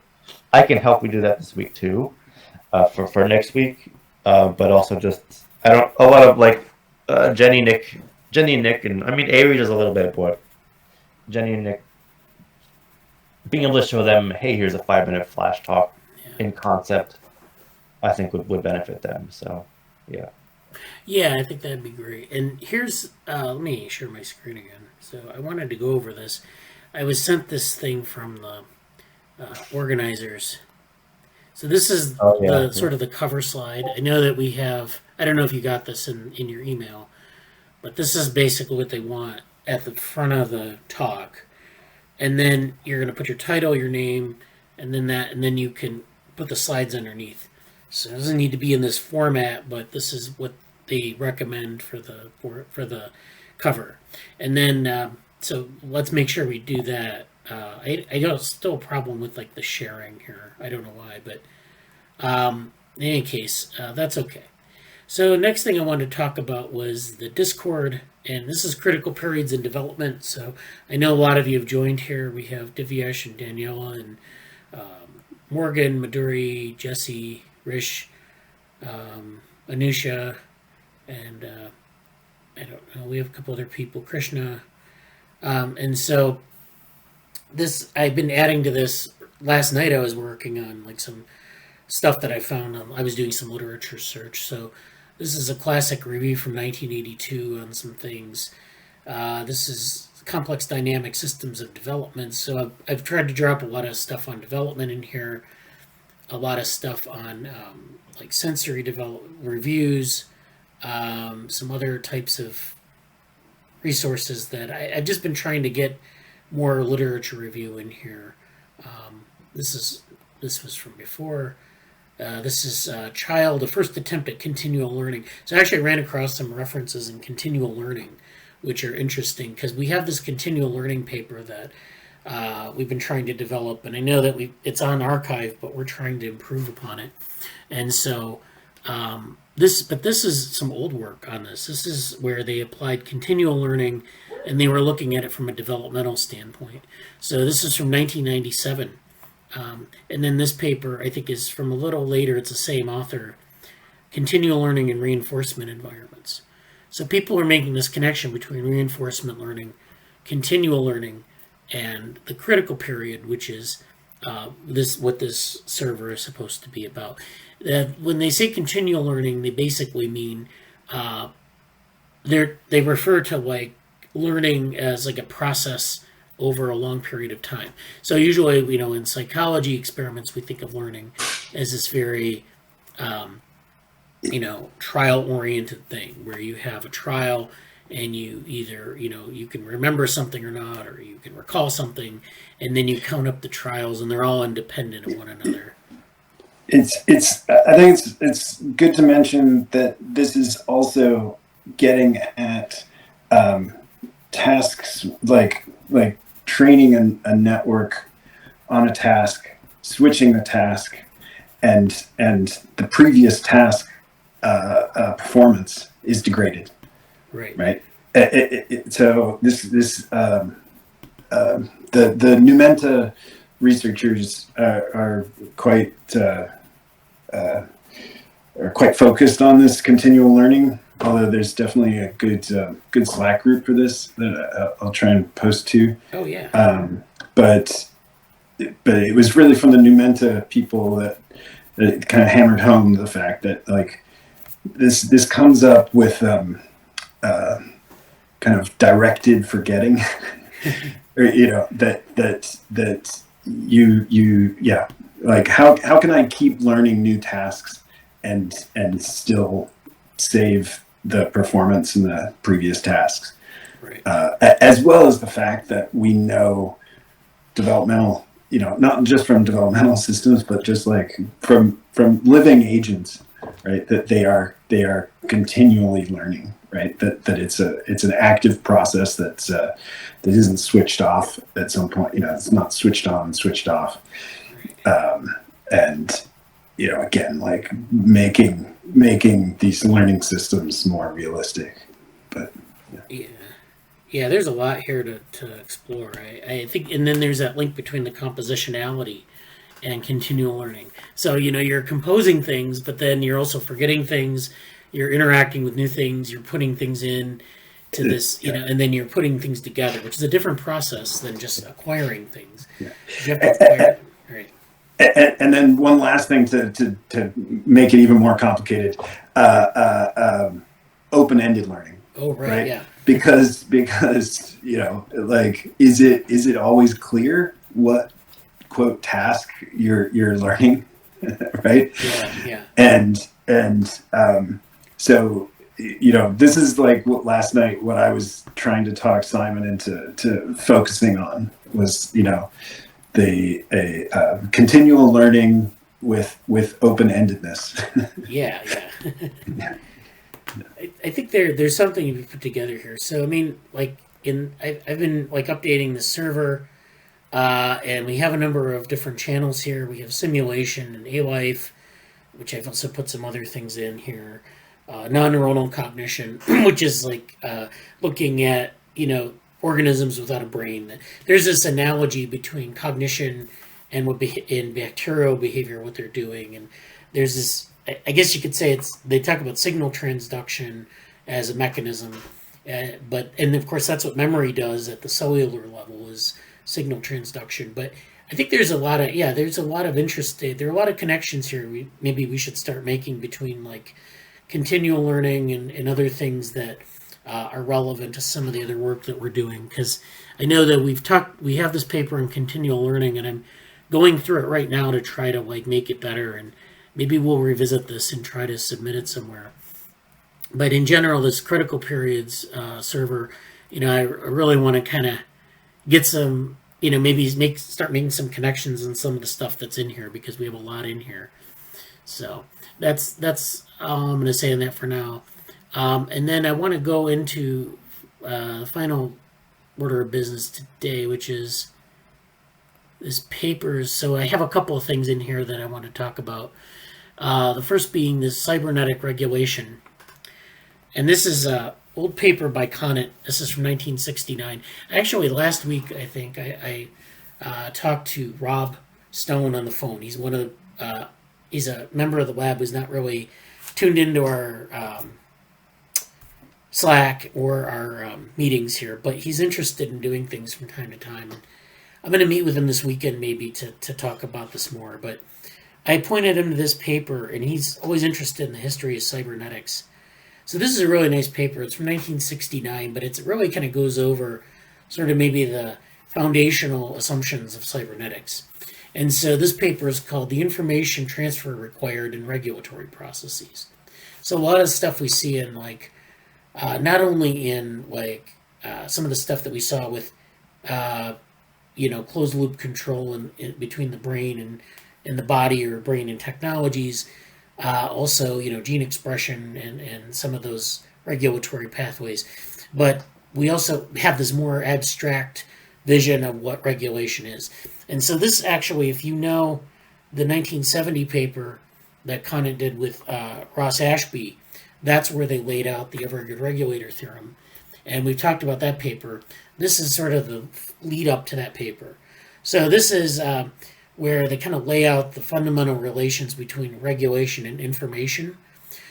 I can help you do that this week too, for next week, but also just I don't a lot of Jenny, Nick, and I mean Avery does a little bit, but Jenny and Nick, being able to show them, hey, here's a 5-minute flash talk in concept, I think would benefit them. So yeah. Yeah, I think that'd be great. And here's, let me share my screen again. So I wanted to go over this. I was sent this thing from the organizers. So this is sort of the cover slide. I know that we have, I don't know if you got this in your email, but this is basically what they want at the front of the talk. And then you're going to put your title, your name, and then you can put the slides underneath. So it doesn't need to be in this format, but this is what they recommend for the cover. And then so let's make sure we do that. I got still a problem with like the sharing here. I don't know why, but in any case, that's okay. So next thing I wanted to talk about was the Discord, and this is critical periods in development. So I know a lot of you have joined here. We have Divyesh and Daniela and Morgan, Maduri, Jesse, Rish, Anusha, and I don't know, we have a couple other people, Krishna. And so this, I've been adding to this. Last night I was working on like some stuff that I found. I was doing some literature search. So this is a classic review from 1982 on some things. This is complex dynamic systems of development. So I've tried to drop a lot of stuff on development in here, a lot of stuff on like sensory development reviews, some other types of resources that I've just been trying to get more literature review in here. This was from before. This is Child, a first attempt at continual learning. So I actually ran across some references in continual learning, which are interesting because we have this continual learning paper that we've been trying to develop, and I know that it's on archive, but we're trying to improve upon it. And so this is some old work on this. This is where they applied continual learning, and they were looking at it from a developmental standpoint. So this is from 1997, and then this paper I think is from a little later. It's the same author, continual learning in reinforcement environments. So people are making this connection between reinforcement learning, continual learning, and the critical period, which is what this server is supposed to be about. When they say continual learning, they basically mean they refer to like learning as like a process over a long period of time. So usually, in psychology experiments, we think of learning as this very trial-oriented thing where you have a trial and you either, you can remember something or not, or you can recall something, and then you count up the trials and they're all independent of one another. I think it's good to mention that this is also getting at tasks like training a network on a task, switching the task, and the previous task performance is degraded. Right. So the Numenta researchers are quite focused on this continual learning. Although there's definitely a good Slack group for this that I'll try and post to. Oh yeah. But it was really from the Numenta people that it kind of hammered home the fact that like this comes up with kind of directed forgetting, or that you like how can I keep learning new tasks and still save the performance in the previous tasks, right. As well as the fact that we know developmental, not just from developmental systems, but just like from living agents, right? That they are continually learning, right? That it's an active process that isn't switched off at some point. It's not switched on and switched off, and again, like making these learning systems more realistic. But yeah, there's a lot here to explore. I think, and then there's that link between the compositionality and continual learning. So you're composing things, but then you're also forgetting things. You're interacting with new things. You're putting things in to this, and then you're putting things together, which is a different process than just acquiring things. Yeah. You have to acquire them. Right. And then one last thing to make it even more complicated, open-ended learning. Oh, right? Yeah. Because like is it always clear what quote task you're learning, right? Yeah. And so this is like what last night what I was trying to talk Simon into focusing on was the continual learning with open-endedness. Yeah. I think there's something to be put together here. So I mean, like I've been like updating the server, and we have a number of different channels here. We have simulation and A-Life, which I've also put some other things in here. Non-neuronal cognition, which is like looking at organisms without a brain. There's this analogy between cognition and in bacterial behavior, what they're doing, and there's this. I guess you could say they talk about signal transduction as a mechanism, and of course that's what memory does at the cellular level is signal transduction. But I think there's a lot of interest. There are a lot of connections here. Maybe we should start making between like continual learning and other things that are relevant to some of the other work that we're doing. Because I know that we have this paper on continual learning, and I'm going through it right now to try to like make it better, and maybe we'll revisit this and try to submit it somewhere. But in general, this critical periods server, I really want to kind of get some, maybe start making some connections on some of the stuff that's in here, because we have a lot in here. So that's all I'm going to say on that for now. And then I want to go into the final order of business today, which is this paper. So I have a couple of things in here that I want to talk about. The first being this cybernetic regulation. And this is an old paper by Conant. This is from 1969. Actually, last week, I think, I talked to Rob Stone on the phone. He's he's a member of the lab who's not really tuned into our Slack or our meetings here, but he's interested in doing things from time to time. And I'm going to meet with him this weekend maybe to talk about this more. But I pointed him to this paper, and he's always interested in the history of cybernetics. So this is a really nice paper. It's from 1969, but it really kind of goes over sort of maybe the foundational assumptions of cybernetics. And so this paper is called The Information Transfer Required in Regulatory Processes. So a lot of stuff we see in like, not only in like some of the stuff that we saw with, closed loop control in between the brain and the body, or brain and technologies, also, gene expression and some of those regulatory pathways. But we also have this more abstract vision of what regulation is. And so this actually, if you know the 1970 paper that Conant did with Ross Ashby, that's where they laid out the ever good regulator theorem. And we've talked about that paper. This is sort of the lead up to that paper. So this is where they kind of lay out the fundamental relations between regulation and information.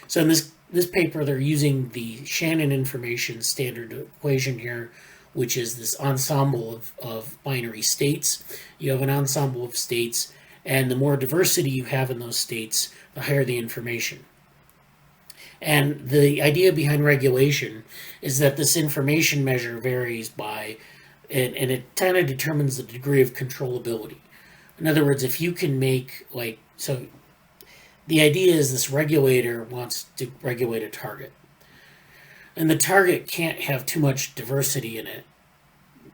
So in this paper, they're using the Shannon information standard equation here, which is this ensemble of binary states. You have an ensemble of states, and the more diversity you have in those states, the higher the information. And the idea behind regulation is that this information measure varies by, and it kind of determines the degree of controllability. In other words, if you can make, so the idea is this regulator wants to regulate a target. And the target can't have too much diversity in it.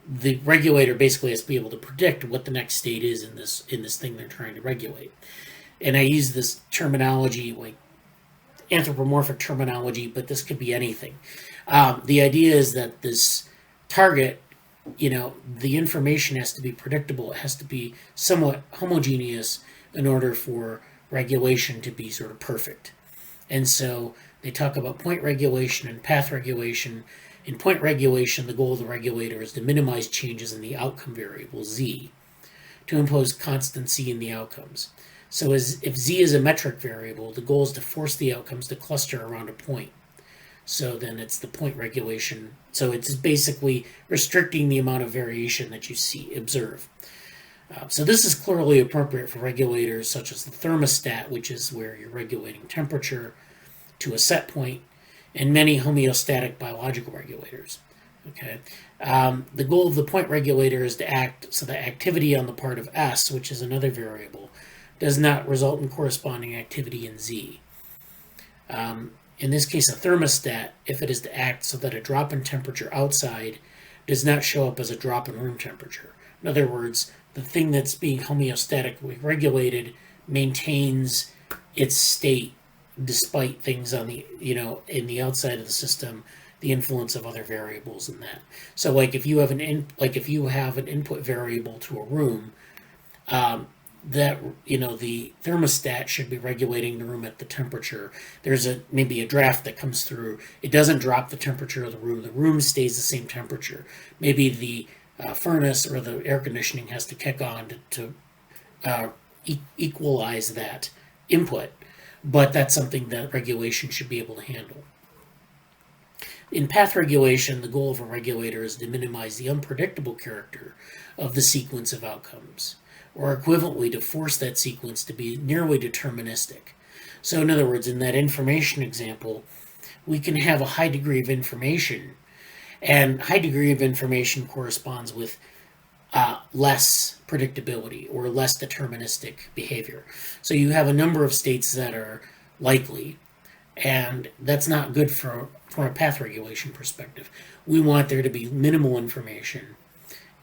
The regulator basically has to be able to predict what the next state is in this thing they're trying to regulate. And I use this terminology, like anthropomorphic terminology, but this could be anything. The idea is that this target, the information has to be predictable. It has to be somewhat homogeneous in order for regulation to be sort of perfect. And so they talk about point regulation and path regulation. In point regulation, the goal of the regulator is to minimize changes in the outcome variable, z, to impose constancy in the outcomes. So if z is a metric variable, the goal is to force the outcomes to cluster around a point. So then it's the point regulation. So it's basically restricting the amount of variation that you observe. So this is clearly appropriate for regulators such as the thermostat, which is where you're regulating temperature to a set point, and many homeostatic biological regulators. Okay, the goal of the point regulator is to act so that activity on the part of S, which is another variable, does not result in corresponding activity in Z. In this case, a thermostat, if it is to act so that a drop in temperature outside does not show up as a drop in room temperature. In other words, the thing that's being homeostatically regulated maintains its state despite things on the, in the outside of the system, the influence of other variables in that. So like if you have an input variable to a room, that the thermostat should be regulating the room at the temperature. There's maybe a draft that comes through. It doesn't drop the temperature of the room. The room stays the same temperature. Maybe the furnace or the air conditioning has to kick on to equalize that input, but that's something that regulation should be able to handle. In path regulation, the goal of a regulator is to minimize the unpredictable character of the sequence of outcomes, or equivalently to force that sequence to be nearly deterministic. So in other words, in that information example, we can have a high degree of information, and high degree of information corresponds with less predictability or less deterministic behavior. So you have a number of states that are likely, and that's not good from a path regulation perspective. We want there to be minimal information,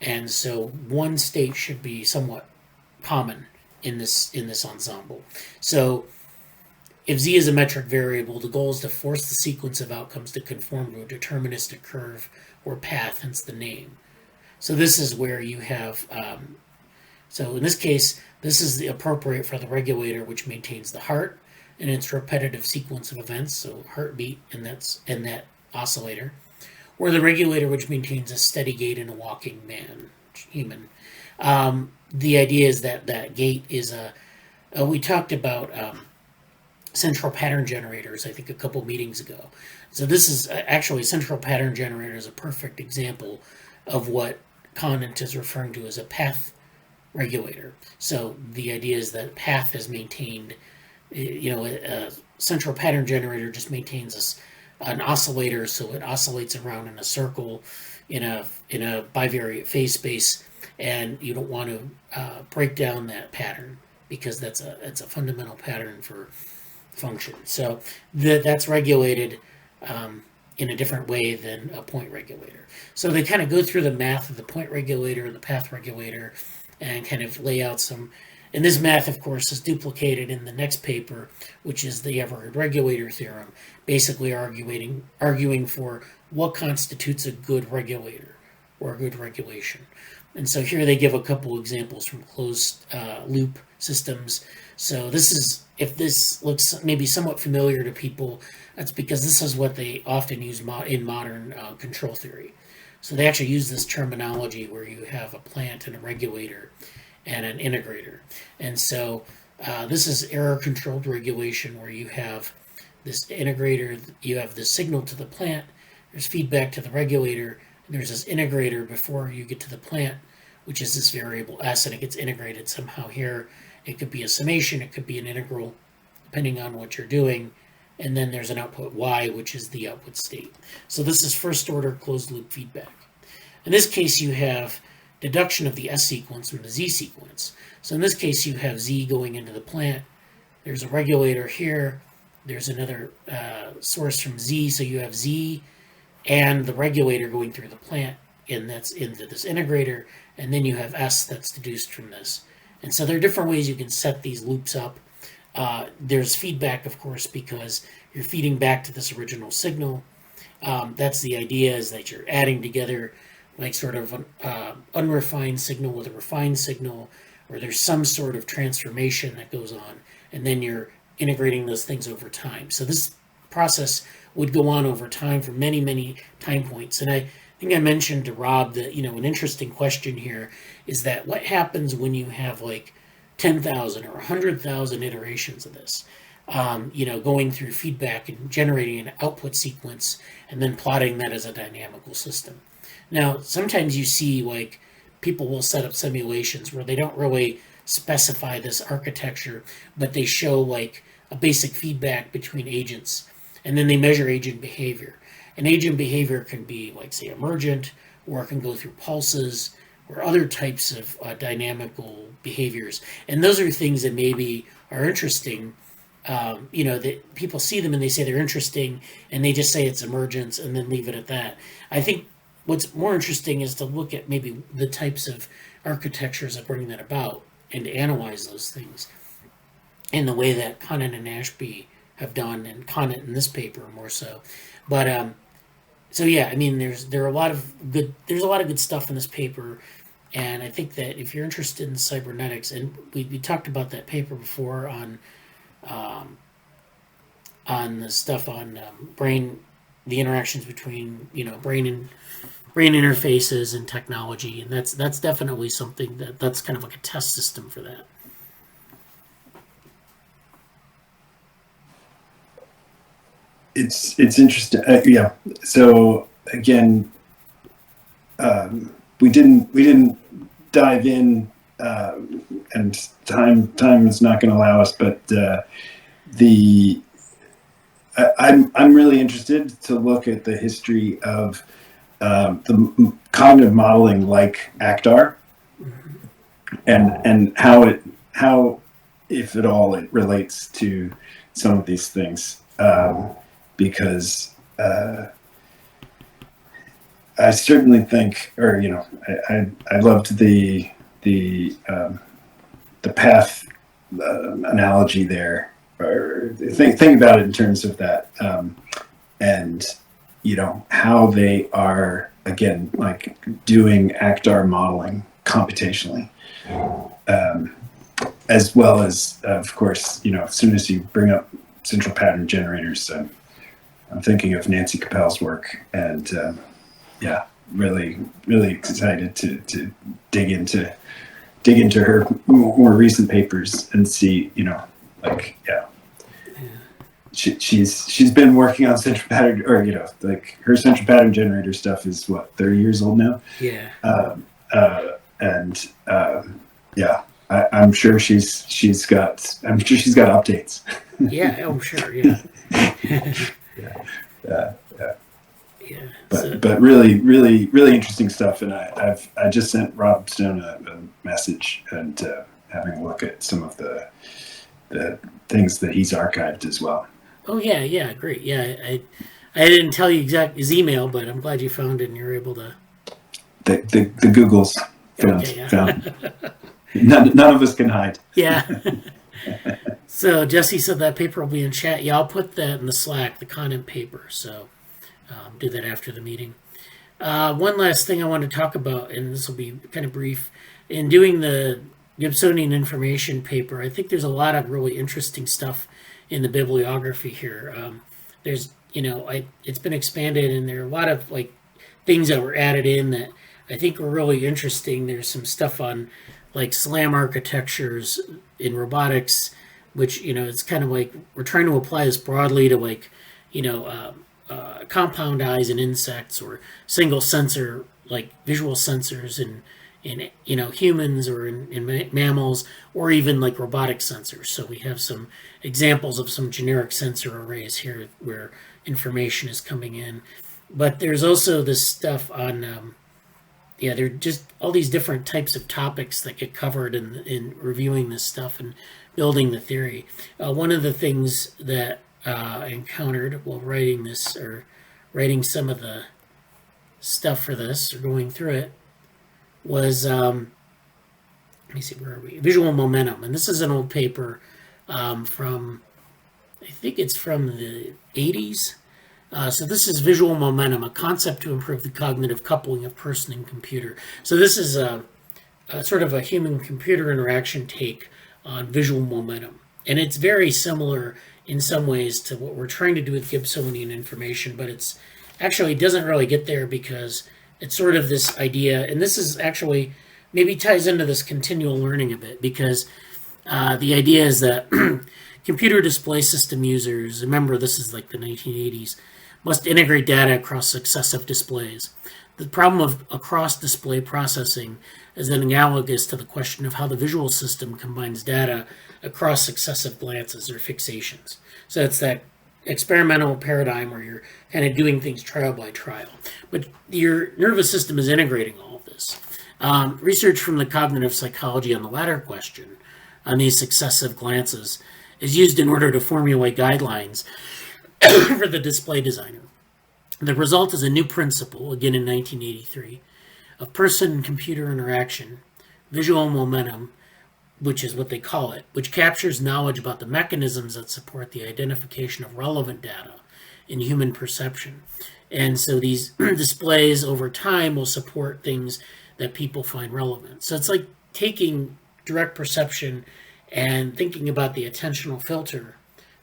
and so one state should be somewhat common in this ensemble. So if z is a metric variable, the goal is to force the sequence of outcomes to conform to a deterministic curve or path, hence the name. So this is where you have, so in this case, this is appropriate for the regulator, which maintains the heart, and its repetitive sequence of events, so heartbeat and that oscillator, or the regulator, which maintains a steady gait in a walking human. The idea is that gait is we talked about central pattern generators, I think, a couple meetings ago. So this is actually central pattern generator is a perfect example of what Conant is referring to as a path regulator. So the idea is that path is maintained. A central pattern generator just maintains an oscillator, so it oscillates around in a circle in a bivariate phase space, and you don't want to break down that pattern because it's a fundamental pattern for function. So that's regulated in a different way than a point regulator. So they kind of go through the math of the point regulator and the path regulator and kind of lay out some. And this math, of course, is duplicated in the next paper, which is the Everard regulator theorem, basically arguing for what constitutes a good regulator or a good regulation. And so here they give a couple examples from closed loop systems. So if this looks maybe somewhat familiar to people, that's because this is what they often use in modern control theory. So they actually use this terminology where you have a plant and a regulator and an integrator. And so this is error-controlled regulation where you have this integrator, you have the signal to the plant, there's feedback to the regulator, and there's this integrator before you get to the plant, which is this variable s, and it gets integrated somehow here. It could be a summation, it could be an integral, depending on what you're doing. And then there's an output y, which is the output state. So this is first-order closed-loop feedback. In this case, you have deduction of the S sequence from the Z sequence. So in this case, you have Z going into the plant. There's a regulator here. There's another source from Z. So you have Z and the regulator going through the plant, and that's into this integrator. And then you have S that's deduced from this. And so there are different ways you can set these loops up. There's feedback, of course, because you're feeding back to this original signal. That's the idea, is that you're adding together like sort of an unrefined signal with a refined signal, or there's some sort of transformation that goes on, and then you're integrating those things over time. So this process would go on over time for many, many time points. And I think I mentioned to Rob that, an interesting question here is that what happens when you have like 10,000 or 100,000 iterations of this, going through feedback and generating an output sequence and then plotting that as a dynamical system. Now, sometimes you see like people will set up simulations where they don't really specify this architecture, but they show like a basic feedback between agents, and then they measure agent behavior. And agent behavior can be like, say, emergent, or it can go through pulses or other types of dynamical behaviors. And those are things that maybe are interesting. That people see them and they say they're interesting, and they just say it's emergence and then leave it at that. I think what's more interesting is to look at maybe the types of architectures that bring that about and to analyze those things in the way that Conant and Ashby have done, and Conant in this paper more so. But so yeah, I mean, there's a lot of good stuff in this paper, and I think that if you're interested in cybernetics, and we talked about that paper before on the stuff on brain, the interactions between brain interfaces and technology, and that's definitely something that's kind of like a test system for that. It's interesting. Yeah. So again, we didn't dive in, and time is not going to allow us. But I'm really interested to look at the history of the cognitive modeling like ACTAR, and how, if at all, it relates to some of these things. Because I certainly think, or I loved the path analogy there, or think about it in terms of that, and how they are again like doing ACTAR modeling computationally, as well as of course as soon as you bring up central pattern generators. I'm thinking of Nancy Capel's work, and really excited to dig into her more recent papers and see, she's been working on central pattern, or her central pattern generator stuff is what, 30 years old now. Yeah. I'm sure she's got updates. Yeah. Oh, sure. Yeah. But really interesting stuff, and I just sent Rob Stone a message and having a look at some of the things that he's archived as well. Oh yeah, great. Yeah, I didn't tell you exact his email, but I'm glad you found it and you're able to. The Googles found. None of us can hide. Yeah. So Jesse said that paper will be in chat. Yeah, I'll put that in the Slack, the content paper. So do that after the meeting. One last thing I want to talk about, and this will be kind of brief. In doing the Gibsonian information paper, I think there's a lot of really interesting stuff in the bibliography here. There's, it's been expanded, and there are a lot of things that were added in that I think were really interesting. There's some stuff on SLAM architectures in robotics, which it's kind of we're trying to apply this broadly to compound eyes in insects, or single sensor visual sensors in humans, or in mammals, or even robotic sensors. So we have some examples of some generic sensor arrays here where information is coming in. But there's also this stuff on there are just all these different types of topics that get covered in reviewing this stuff and building the theory. One of the things that I encountered while writing this, or writing some of the stuff for this, or going through it, was, let me see, where are we? Visual momentum. And this is an old paper from, I think it's from the 80s. So this is visual momentum, a concept to improve the cognitive coupling of person and computer. So this is a sort of a human-computer interaction take on visual momentum. And it's very similar in some ways to what we're trying to do with Gibsonian information, but it doesn't really get there, because it's sort of this idea, and this is actually maybe ties into this continual learning a bit, because the idea is that computer display system users, remember this is the 1980s, must integrate data across successive displays. The problem of across-display processing is then analogous to the question of how the visual system combines data across successive glances or fixations. So it's that experimental paradigm where you're kind of doing things trial by trial. But your nervous system is integrating all of this. Research from the cognitive psychology on the latter question, on these successive glances, is used in order to formulate guidelines for the display designer. The result is a new principle, again in 1983, of person and computer interaction, visual momentum, which is what they call it, which captures knowledge about the mechanisms that support the identification of relevant data in human perception. And so these displays over time will support things that people find relevant. So it's like taking direct perception and thinking about the attentional filter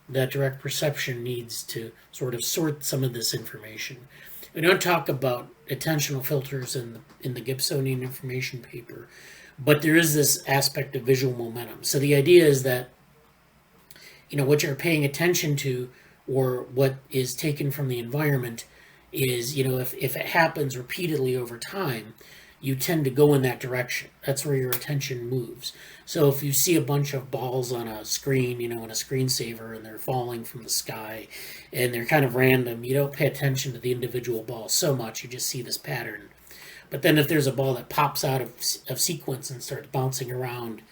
that direct perception needs to sort of sort some of this information. We don't talk about attentional filters in the Gibsonian information paper, but there is this aspect of visual momentum. So the idea is that, what you're paying attention to, or what is taken from the environment, is, if it happens repeatedly over time, you tend to go in that direction. That's where your attention moves. So if you see a bunch of balls on a screen, in a screensaver, and they're falling from the sky, and they're kind of random, you don't pay attention to the individual ball so much, you just see this pattern. But then if there's a ball that pops out of sequence and starts bouncing around,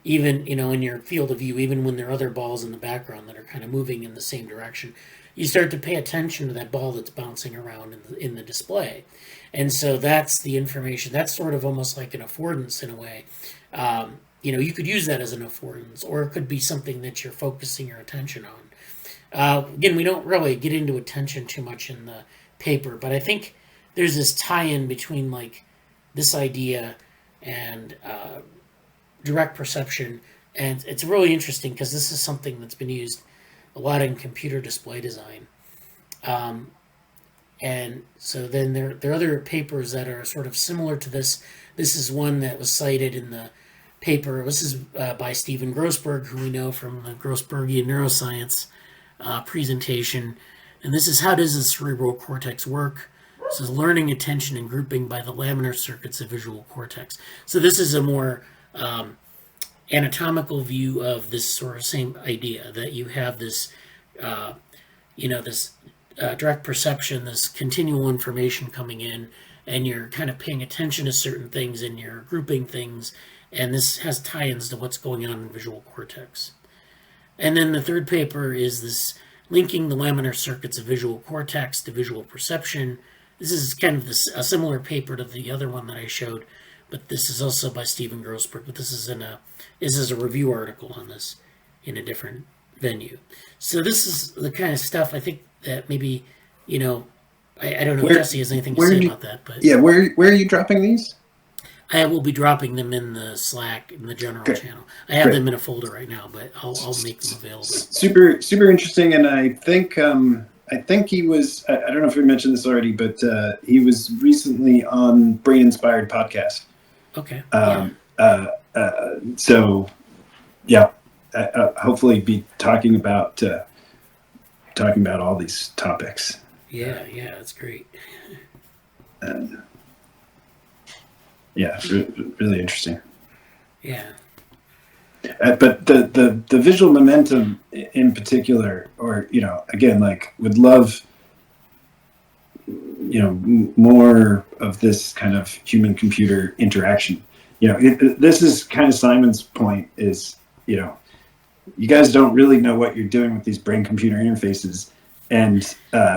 even, in your field of view, even when there are other balls in the background that are kind of moving in the same direction, you start to pay attention to that ball that's bouncing around in the display. And so that's the information. That's sort of almost like an affordance in a way. You could use that as an affordance, or it could be something that you're focusing your attention on. Again, we don't really get into attention too much in the paper, but I think there's this tie-in between this idea and direct perception. And it's really interesting because this is something that's been used a lot in computer display design. And so then there are other papers that are sort of similar to this. This is one that was cited in the paper. This is by Stephen Grossberg, who we know from the Grossbergian neuroscience presentation. And this is, how does the cerebral cortex work? This is learning, attention, and grouping by the laminar circuits of visual cortex. So this is a more anatomical view of this sort of same idea, that you have this, this direct perception, this continual information coming in, and you're kind of paying attention to certain things and you're grouping things, and this has tie-ins to what's going on in the visual cortex. And then the third paper is this linking the laminar circuits of visual cortex to visual perception. This is kind of a similar paper to the other one that I showed, but this is also by Stephen Grossberg. But this is a review article on this in a different venue. So this is the kind of stuff I think that maybe, I don't know if Jesse has anything to say about that. But yeah, where are you dropping these? I will be dropping them in the Slack, in the general channel. I have them in a folder right now, but I'll make them available. Super interesting, and I think he was. I don't know if we mentioned this already, but he was recently on Brain Inspired podcast. Okay. So, yeah, hopefully be talking about all these topics. Yeah, that's great. Yeah, really interesting. Yeah. But the visual momentum in particular, or again, like, would love more of this kind of human computer interaction. This is kind of Simon's point, is you guys don't really know what you're doing with these brain computer interfaces, and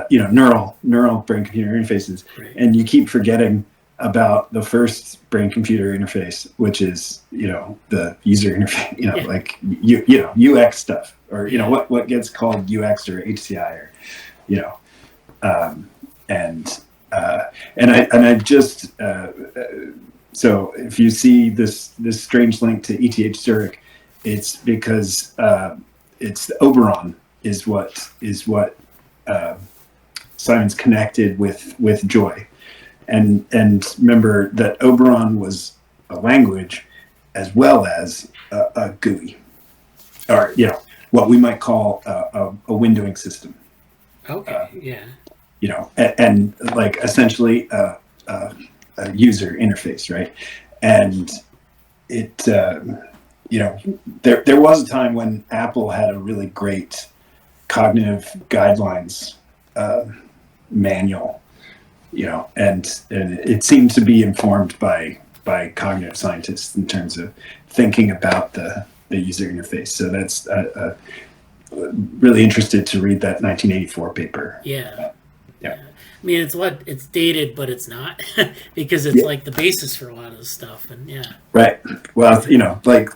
neural brain computer interfaces, right. And you keep forgetting about the first brain computer interface, which is the user interface, like UX stuff, or what gets called UX or HCI, or and I just so if you see this strange link to ETH Zurich, it's because it's Oberon is what Simon's connected with Joy. And remember that Oberon was a language as well as a GUI, or what we might call a windowing system. Okay. Yeah. And like essentially a user interface, right? And it there was a time when Apple had a really great cognitive guidelines manual. And it seemed to be informed by cognitive scientists in terms of thinking about the user interface. So that's really interested to read that 1984 paper. Yeah. I mean, it's dated, but it's not because it's like the basis for a lot of this stuff, and Right. Well, like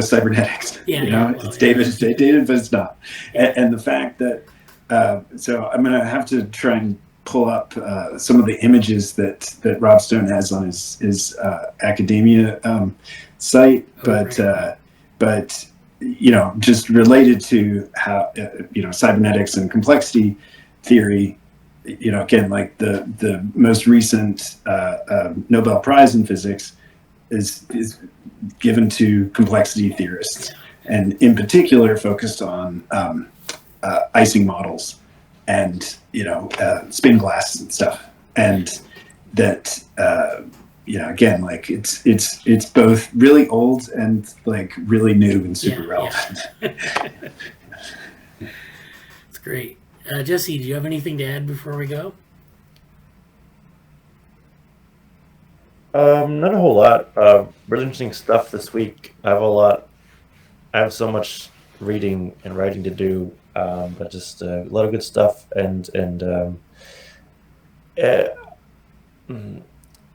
cybernetics. It's dated, but it's not. And the fact that so I'm gonna have to try and pull up some of the images that Rob Stone has on his academia site, but just related to how cybernetics and complexity theory. Again, like the most recent Nobel Prize in physics is given to complexity theorists, and in particular focused on Ising models and spin glass and stuff, and that again, like it's both really old and like really new and super relevant. It's great. Jesse, do you have anything to add before we go? Not a whole lot. Really interesting stuff this week. I have so much reading and writing to do, but just a lot of good stuff. And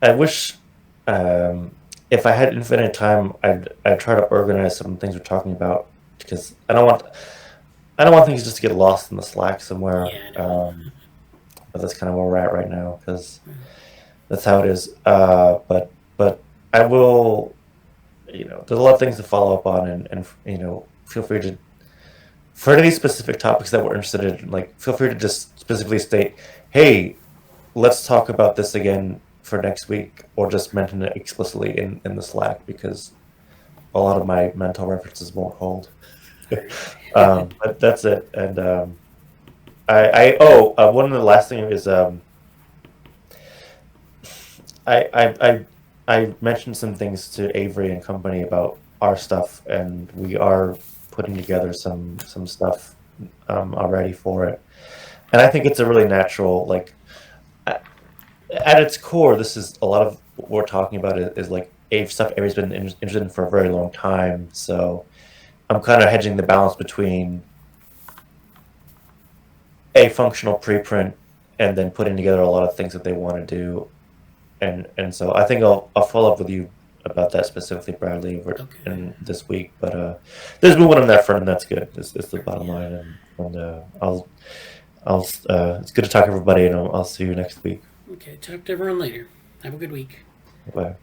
I wish if I had infinite time, I'd try to organize some things we're talking about, because I don't want things just to get lost in the Slack somewhere. But that's kind of where we're at right now, because that's how it is. But I will, there's a lot of things to follow up on, and feel free for any specific topics that we're interested in, like, feel free to just specifically state, hey, let's talk about this again for next week, or just mention it explicitly in the Slack, because a lot of my mental references won't hold. But that's it. And one of the last thing is I mentioned some things to Avery and company about our stuff, and we are putting together some stuff already for it. And I think it's a really natural, like, at its core, this is a lot of what we're talking about is like stuff Avery's been interested in for a very long time. So I'm kind of hedging the balance between a functional preprint and then putting together a lot of things that they want to do. And so I think I'll follow up with you about that specifically, Bradley, in this week. But there's movement on that front, and that's good. It's the bottom line. And I'll it's good to talk to everybody, and I'll see you next week. Okay, talk to everyone later. Have a good week. Bye.